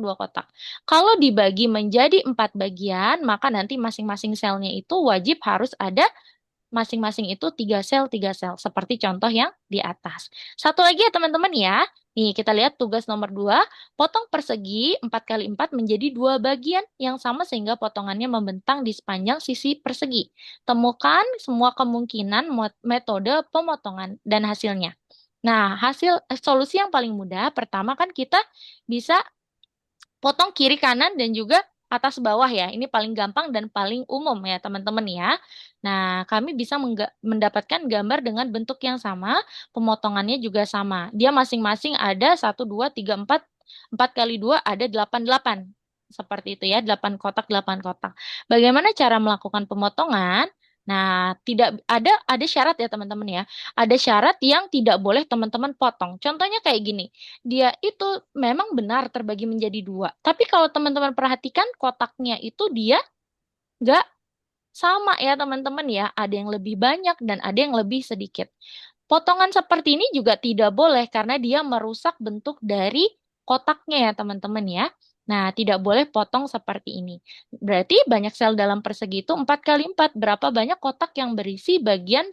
Kalau dibagi menjadi 4 bagian, maka nanti masing-masing selnya itu wajib harus ada masing-masing itu tiga sel, seperti contoh yang di atas. Satu lagi ya teman-teman ya. Nih, kita lihat tugas nomor 2, potong persegi 4 kali 4 menjadi dua bagian yang sama sehingga potongannya membentang di sepanjang sisi persegi. Temukan semua kemungkinan metode pemotongan dan hasilnya. Nah, solusi yang paling mudah, pertama kan kita bisa potong kiri kanan dan juga atas bawah ya. Ini paling gampang dan paling umum ya teman-teman ya. Nah, kami bisa mendapatkan gambar dengan bentuk yang sama, pemotongannya juga sama. Dia masing-masing ada 1, 2, 3, 4, 4 kali 2 ada 8 8. Seperti itu ya, 8 kotak, 8 kotak. Bagaimana cara melakukan pemotongan? Nah, tidak ada syarat ya teman-teman ya. Ada syarat yang tidak boleh teman-teman potong. Contohnya kayak gini, dia itu memang benar terbagi menjadi dua. Tapi kalau teman-teman perhatikan kotaknya itu dia nggak sama ya teman-teman ya. Ada yang lebih banyak dan ada yang lebih sedikit. Potongan seperti ini juga tidak boleh karena dia merusak bentuk dari kotaknya ya teman-teman ya. Nah, tidak boleh potong seperti ini. Berarti banyak sel dalam persegi itu 4 kali 4. Berapa banyak kotak yang berisi bagian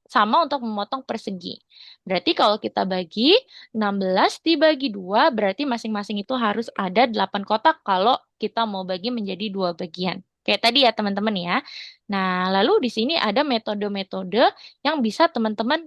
sama untuk memotong persegi. Berarti kalau kita bagi 16 dibagi 2, berarti masing-masing itu harus ada 8 kotak kalau kita mau bagi menjadi dua bagian. Kayak tadi ya teman-teman ya. Nah, lalu di sini ada metode-metode yang bisa teman-teman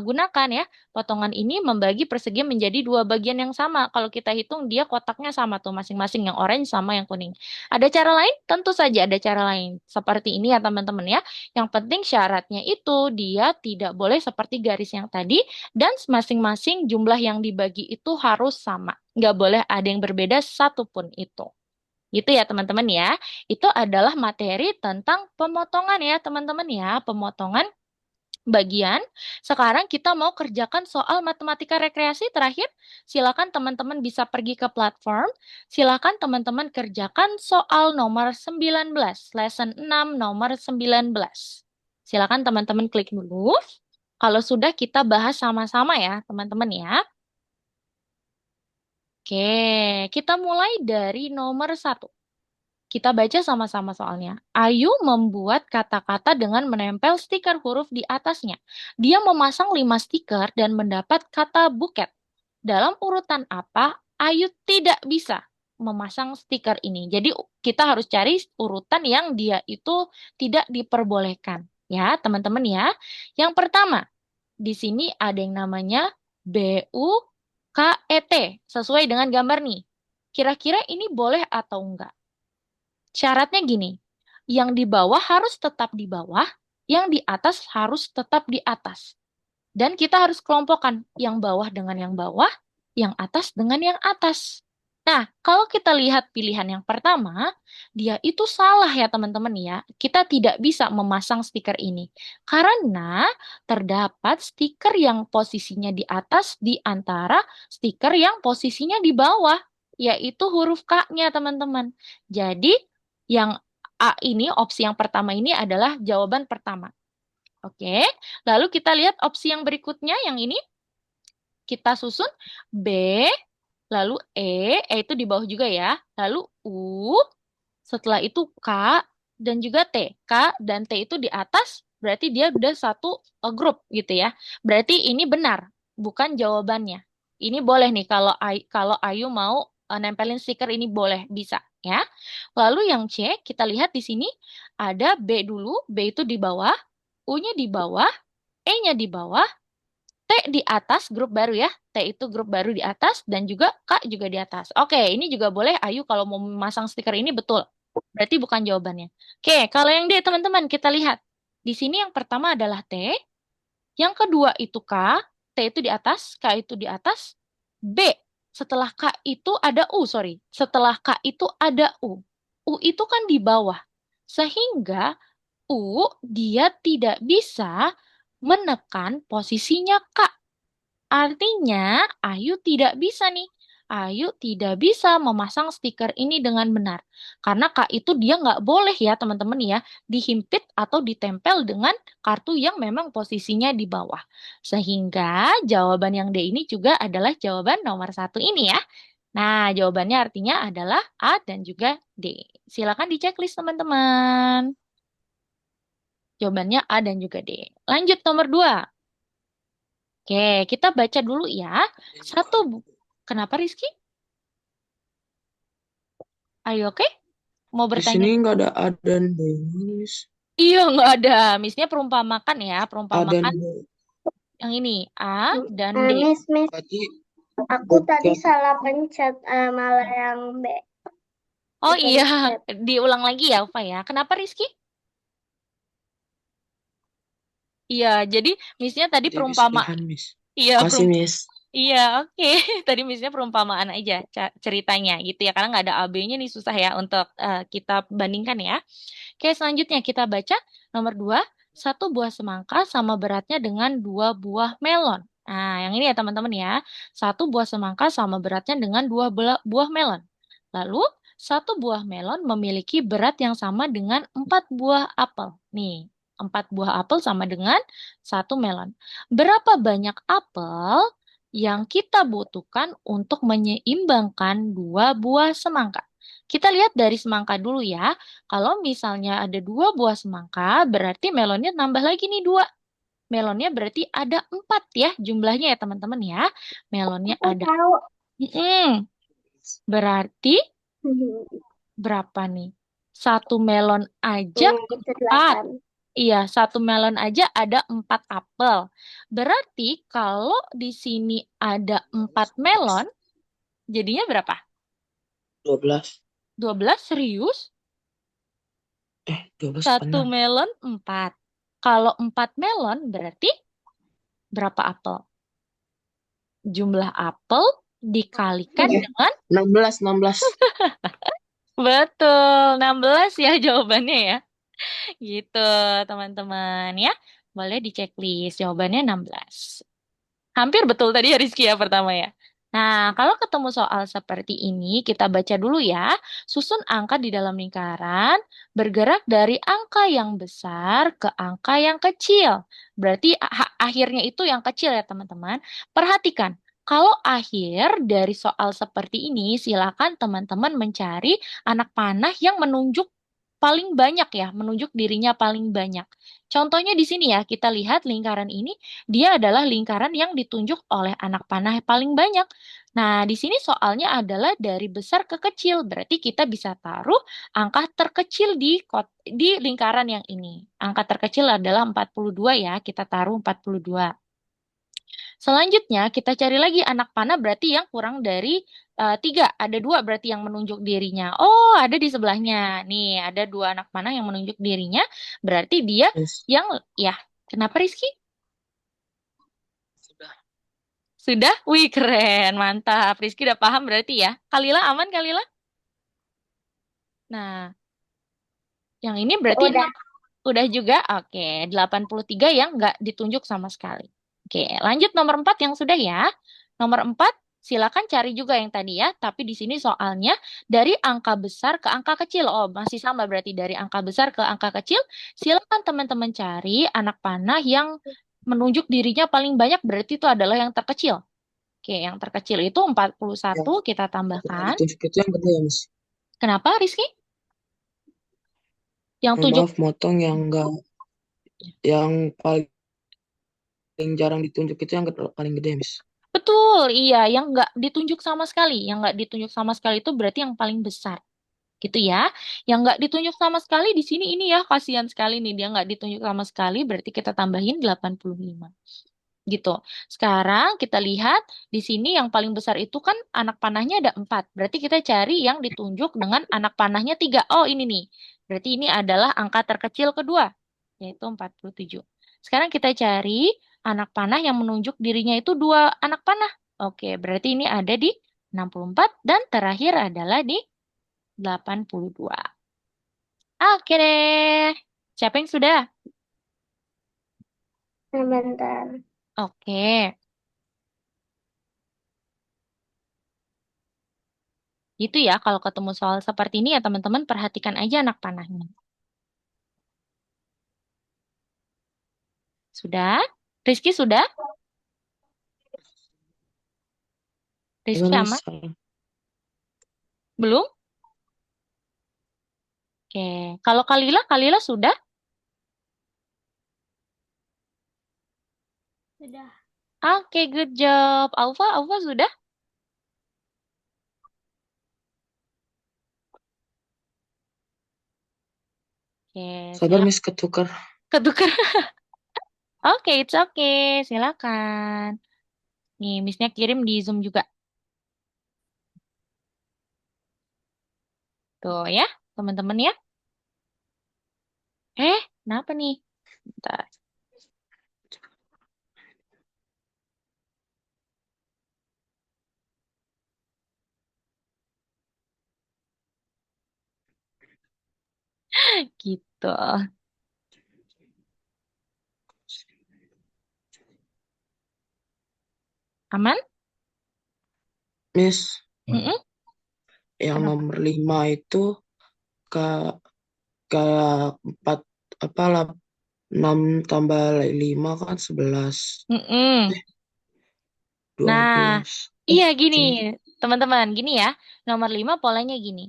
gunakan ya. Potongan ini membagi persegi menjadi dua bagian yang sama. Kalau kita hitung dia kotaknya sama tuh masing-masing yang orange sama yang kuning. Ada cara lain? Tentu saja ada cara lain. Seperti ini ya teman-teman ya. Yang penting syaratnya itu dia tidak boleh seperti garis yang tadi dan masing-masing jumlah yang dibagi itu harus sama. Nggak boleh ada yang berbeda satupun itu. Gitu ya teman-teman ya. Itu adalah materi tentang pemotongan ya teman-teman ya. Pemotongan bagian. Sekarang kita mau kerjakan soal matematika rekreasi terakhir. Silakan teman-teman bisa pergi ke platform. Silakan teman-teman kerjakan soal nomor 19, lesson 6 nomor 19. Silakan teman-teman klik dulu. Kalau sudah kita bahas sama-sama ya teman-teman ya. Oke, kita mulai dari nomor 1. Kita baca sama-sama soalnya. Ayu membuat kata-kata dengan menempel stiker huruf di atasnya. Dia memasang 5 stiker dan mendapat kata buket. Dalam urutan apa Ayu tidak bisa memasang stiker ini? Jadi kita harus cari urutan yang dia itu tidak diperbolehkan. Ya, teman-teman ya. Yang pertama, di sini ada yang namanya BUKET. Sesuai dengan gambar nih. Kira-kira ini boleh atau enggak? Syaratnya gini, yang di bawah harus tetap di bawah, yang di atas harus tetap di atas. Dan kita harus kelompokkan yang bawah dengan yang bawah, yang atas dengan yang atas. Nah, kalau kita lihat pilihan yang pertama, dia itu salah ya teman-teman ya. Kita tidak bisa memasang stiker ini. Karena terdapat stiker yang posisinya di atas di antara stiker yang posisinya di bawah, yaitu huruf K-nya teman-teman. Jadi, yang A ini, opsi yang pertama ini adalah jawaban pertama. Oke, lalu kita lihat opsi yang berikutnya, yang ini kita susun B, lalu E itu di bawah juga ya. Lalu U, setelah itu K, dan juga T. K dan T itu di atas, berarti dia udah satu grup gitu ya. Berarti ini benar, bukan jawabannya. Ini boleh nih kalau Ayu mau nempelin stiker ini boleh, bisa ya. Lalu yang C, kita lihat di sini ada B dulu, B itu di bawah, U-nya di bawah, E-nya di bawah, T di atas grup baru ya. T itu grup baru di atas dan juga K juga di atas. Oke, ini juga boleh Ayu kalau mau memasang stiker ini betul. Berarti bukan jawabannya. Oke, kalau yang D teman-teman kita lihat. Di sini yang pertama adalah T, yang kedua itu K, T itu di atas, K itu di atas, B. Setelah K itu ada U, sorry. Setelah K itu ada U. U itu kan di bawah. Sehingga U dia tidak bisa menekan posisinya K. Artinya, Ayu tidak bisa nih. Ayu tidak bisa memasang stiker ini dengan benar. Karena Kak itu dia nggak boleh ya teman-teman ya, dihimpit atau ditempel dengan kartu yang memang posisinya di bawah. Sehingga jawaban yang D ini juga adalah jawaban nomor satu ini ya. Nah, jawabannya artinya adalah A dan juga D. Silakan diceklis teman-teman. Jawabannya A dan juga D. Lanjut nomor 2. Oke, kita baca dulu ya. Satu, kenapa Rizky? Ayo, oke? Mau Di bertanya? sini nggak ada A dan B, Miss. Iya, nggak ada. Missnya perumpamakan ya. A dan Perumpamakan B. yang ini. A dan D. Miss, Berarti aku tadi bukan. salah pencet malah yang B Oh iya, dipencet. diulang lagi ya, Ufa ya. Kenapa Rizky? Iya, jadi Missnya tadi Jadi perumpama. pilihan, Miss. Iya, Kasih, Miss. iya, oke. Tadi Missnya perumpamaan aja ceritanya gitu ya. Karena nggak ada AB-nya nih susah ya untuk kita bandingkan ya. Oke, selanjutnya kita baca nomor 2. Satu buah semangka sama beratnya dengan 2 buah melon. Nah, yang ini ya teman-teman ya. Satu buah semangka sama beratnya dengan 2 buah melon. Lalu, satu buah melon memiliki berat yang sama dengan 4 buah apel. Nih, 4 buah apel sama dengan satu melon. Berapa banyak apel yang kita butuhkan untuk menyeimbangkan 2 buah semangka? Kita lihat dari semangka dulu ya. Kalau misalnya ada 2 buah semangka, berarti melonnya nambah lagi nih 2. Melonnya berarti ada 4 ya jumlahnya ya teman-teman ya. Melonnya Aku ada. tahu. Berarti berapa nih? Satu melon aja Itu 4. 8. Iya, satu melon aja ada 4 apel. Berarti kalau di sini ada 4 melon, jadinya berapa? 12. 12 serius? 12 Satu enam. melon 4. Kalau 4 melon berarti berapa apel? Jumlah apel dikalikan dengan 16, 16. betul 16 ya jawabannya ya. Gitu teman-teman ya. Boleh diceklis jawabannya 16. Hampir betul tadi ya Rizky ya pertama ya. Nah, kalau ketemu soal seperti ini, kita baca dulu ya. Susun angka di dalam lingkaran, bergerak dari angka yang besar ke angka yang kecil. Berarti akhirnya itu yang kecil ya teman-teman. Perhatikan, kalau akhir dari soal seperti ini, silakan teman-teman mencari anak panah yang menunjuk paling banyak ya, menunjuk dirinya paling banyak. Contohnya di sini ya, kita lihat lingkaran ini dia adalah lingkaran yang ditunjuk oleh anak panah paling banyak. Nah, di sini soalnya adalah dari besar ke kecil. Berarti kita bisa taruh angka terkecil di lingkaran yang ini. Angka terkecil adalah 42 ya, kita taruh 42. Selanjutnya, kita cari lagi anak panah berarti yang kurang dari 3. Ada 2 berarti yang menunjuk dirinya. Oh, ada di sebelahnya. Nih, ada 2 anak panah yang menunjuk dirinya. Berarti dia Miss. yang, ya, kenapa Rizky? Sudah. Sudah? Wih, keren. Mantap. Rizky udah paham berarti ya. Kalila aman, Kalila? Nah, yang ini berarti Udah. udah juga. Oke, 83 yang nggak ditunjuk sama sekali. Oke, lanjut nomor 4 yang sudah ya. Nomor 4, silakan cari juga yang tadi ya. Tapi di sini soalnya dari angka besar ke angka kecil. Oh, masih sama berarti dari angka besar ke angka kecil. Silakan teman-teman cari anak panah yang menunjuk dirinya paling banyak berarti itu adalah yang terkecil. Oke, yang terkecil itu Yang 41 kita yang tambahkan. ditunjuk itu yang gede ya, Miss. Kenapa, Rizky? Yang tunjuk. Maaf, motong yang enggak, yang paling jarang ditunjuk itu yang paling gede, Miss. Betul, iya, yang nggak ditunjuk sama sekali. Yang nggak ditunjuk sama sekali itu berarti yang paling besar. Gitu ya. Yang nggak ditunjuk sama sekali di sini ini ya, kasihan sekali nih. Dia nggak ditunjuk sama sekali, berarti kita tambahin 85. Gitu. Sekarang kita lihat di sini yang paling besar itu kan anak panahnya ada 4. Berarti kita cari yang ditunjuk dengan anak panahnya 3. Oh, ini nih. Berarti ini adalah angka terkecil kedua, yaitu 47. Sekarang kita cari anak panah yang menunjuk dirinya itu 2 anak panah. Oke, berarti ini ada di 64 dan terakhir adalah di 82. Oke deh. Siapa yang sudah? Nah, bentar. Oke. Gitu ya, kalau ketemu soal seperti ini ya teman-teman perhatikan aja anak panahnya. Sudah? Rizky sudah? Udah, Rizky aman? Miss. Belum? Oke. Kalau Kalila, Kalila sudah? Sudah. Oke, good job. Alfa, Alfa sudah? Oke, Sabar, silakan. Miss, ketukar. Ketukar. Oke, it's okay. Silakan. Nih, Missnya kirim di Zoom juga. Tuh ya, teman-teman ya. Kenapa nih? Bentar. Gitu. Aman? Miss, Mm-mm. yang Kenapa? nomor 5 itu ke kayak 4 apa lah, 6 tambah 5 kan 11. Mm-mm. dua Nah, belas iya gini, Cuma teman-teman, gini ya. Nomor 5 polanya gini.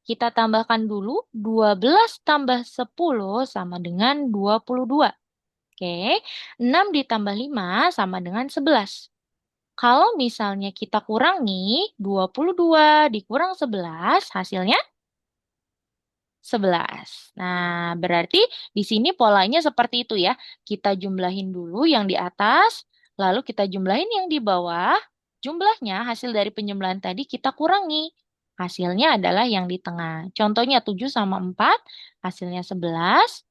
Kita tambahkan dulu 12 tambah 10 sama dengan 22. Oke, 6 ditambah 5 sama dengan 11. Kalau misalnya kita kurangi 22 dikurang 11, hasilnya 11. Nah, berarti di sini polanya seperti itu ya. Kita jumlahin dulu yang di atas, lalu kita jumlahin yang di bawah. Jumlahnya hasil dari penjumlahan tadi kita kurangi. Hasilnya adalah yang di tengah. Contohnya 7 sama 4, hasilnya 11.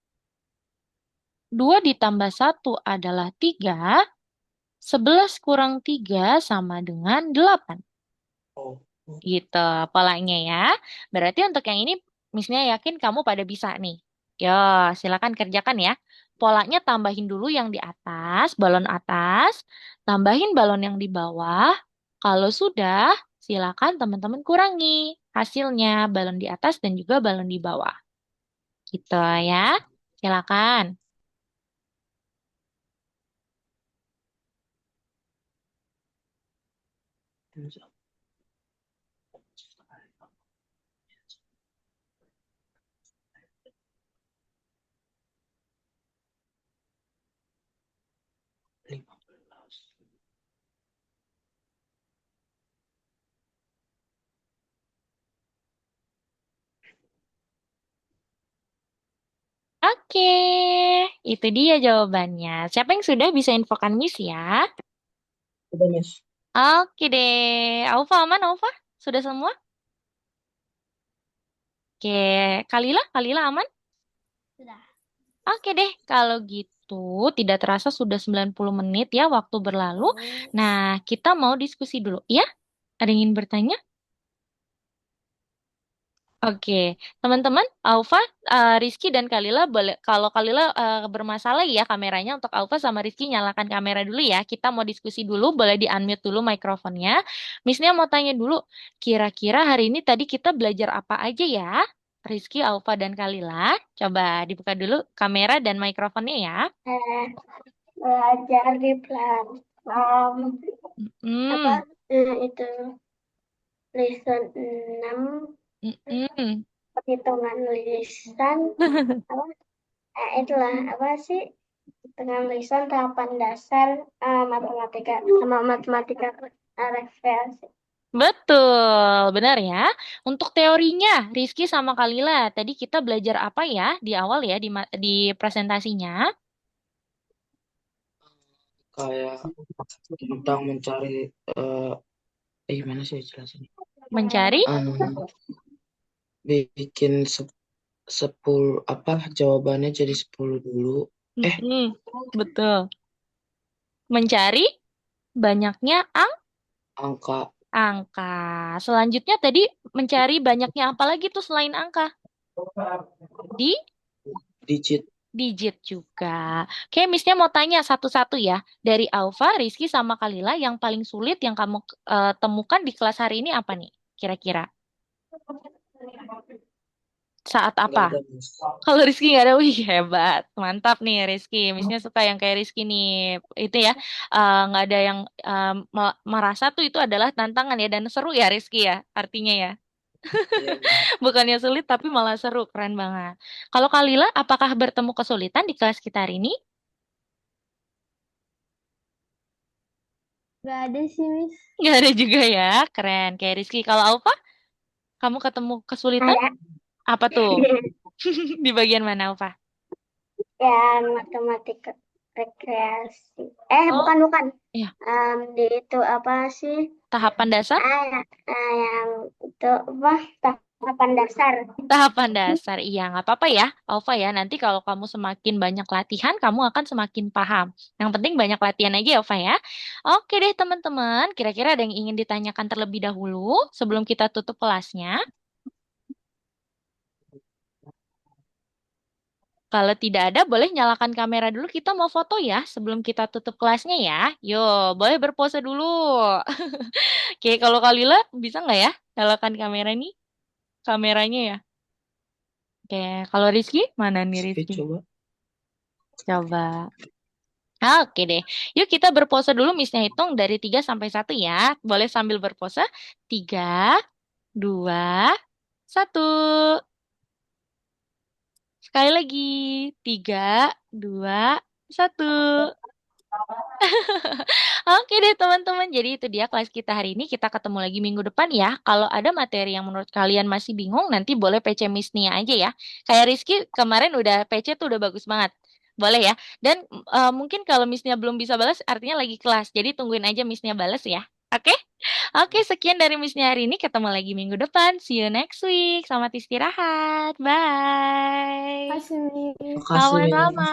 2 ditambah 1 adalah 3. 11 kurang 3 sama dengan 8. Gitu polanya ya. Berarti untuk yang ini, Missnya yakin kamu pada bisa nih. Yo, silakan kerjakan ya. Polanya tambahin dulu yang di atas, balon atas. Tambahin balon yang di bawah. Kalau sudah, silakan teman-teman kurangi hasilnya balon di atas dan juga balon di bawah. Gitu ya. Silakan. Oke, itu dia jawabannya. Siapa yang sudah bisa infokan Miss ya? udah, Miss. Oke deh. Aufa aman, Aufa? Sudah semua? Oke. Kalila, Kalila aman? Sudah. Oke deh, kalau gitu waktu. Tidak terasa sudah 90 menit ya waktu berlalu. Nah, kita mau diskusi dulu ya. Ada yang ingin bertanya? Oke, teman-teman, Aufa, Rizky dan Kalila boleh kalau Kalila bermasalah ya kameranya untuk Aufa sama Rizky nyalakan kamera dulu ya. Kita mau diskusi dulu, boleh di-unmute dulu mikrofonnya. Misnya mau tanya dulu, kira-kira hari ini tadi kita belajar apa aja ya? Rizky, Aufa dan Kalila, coba dibuka dulu kamera dan mikrofonnya ya. Eh, belajar di platform apa Hmm, itu lesson 6 mm-mm. perhitungan lisan apa itulah apa sih perhitungan lisan tahapan dasar matematika sama matematika referensi. Betul, benar ya. Untuk teorinya, Rizky sama Kalila, tadi kita belajar apa ya di awal ya di presentasinya? Kayak tentang mencari eh gimana sih jelasin? Mencari? Bikin 10 apa jawabannya jadi 10 dulu. Eh, Mm-mm, betul. Mencari banyaknya angka angka. Selanjutnya tadi mencari banyaknya apa lagi tuh selain angka? Di digit. digit juga. Oke, Missnya mau tanya satu-satu ya. Dari Alfa, Rizky, sama Kalila, yang paling sulit yang kamu temukan di kelas hari ini apa nih? Kira-kira. Saat Nggak apa? ada Mas. Kalau Rizky nggak ada, wih hebat. Mantap nih Rizky. Missnya suka yang kayak Rizky nih. Itu ya, nggak ada yang merasa tuh itu adalah tantangan ya. Dan seru ya Rizky ya, artinya ya. Iya benar. Bukannya sulit, tapi malah seru. Keren banget. Kalau Kalila, apakah bertemu kesulitan di kelas kita hari ini? Gak ada sih, Miss. Nggak ada juga ya. Keren. Kayak Rizky. Kalau Alfa, kamu ketemu kesulitan? Ada. Apa tuh? Di bagian mana, Alfa? Yang matematika rekreasi. Oh, Bukan. iya. Di itu apa sih? Tahapan dasar? Yang itu apa? Tahapan dasar. Tahapan dasar, iya nggak apa-apa ya, Alfa ya. Nanti kalau kamu semakin banyak latihan, kamu akan semakin paham. Yang penting banyak latihan aja ya, Alfa ya. Oke deh teman-teman, kira-kira ada yang ingin ditanyakan terlebih dahulu sebelum kita tutup kelasnya? Kalau tidak ada, boleh nyalakan kamera dulu. Kita mau foto ya sebelum kita tutup kelasnya ya. Yo, boleh berpose dulu. Oke, kalau Kalila bisa nggak ya nyalakan kamera nih? Kameranya ya. Oke, kalau Rizky, mana nih Oke, Rizky? coba. Coba. Oke deh. Yuk kita berpose dulu, Missnya hitung dari 3 sampai 1 ya. Boleh sambil berpose. 3, 2, 1. Sekali lagi. 3, 2, 1. Oke deh teman-teman. Jadi itu dia kelas kita hari ini. Kita ketemu lagi minggu depan ya. Kalau ada materi yang menurut kalian masih bingung, nanti boleh PC Miss Nia aja ya. Kayak Rizky kemarin udah PC tuh udah bagus banget. Boleh ya. Dan mungkin kalau Miss Nia belum bisa balas, artinya lagi kelas. Jadi tungguin aja Miss Nia balas ya. Oke? Oke, sekian dari Miss Nia hari ini. Ketemu lagi minggu depan. See you next week. Selamat istirahat. Bye. Kasih, Miss. Makasih, Miss. Sama-sama.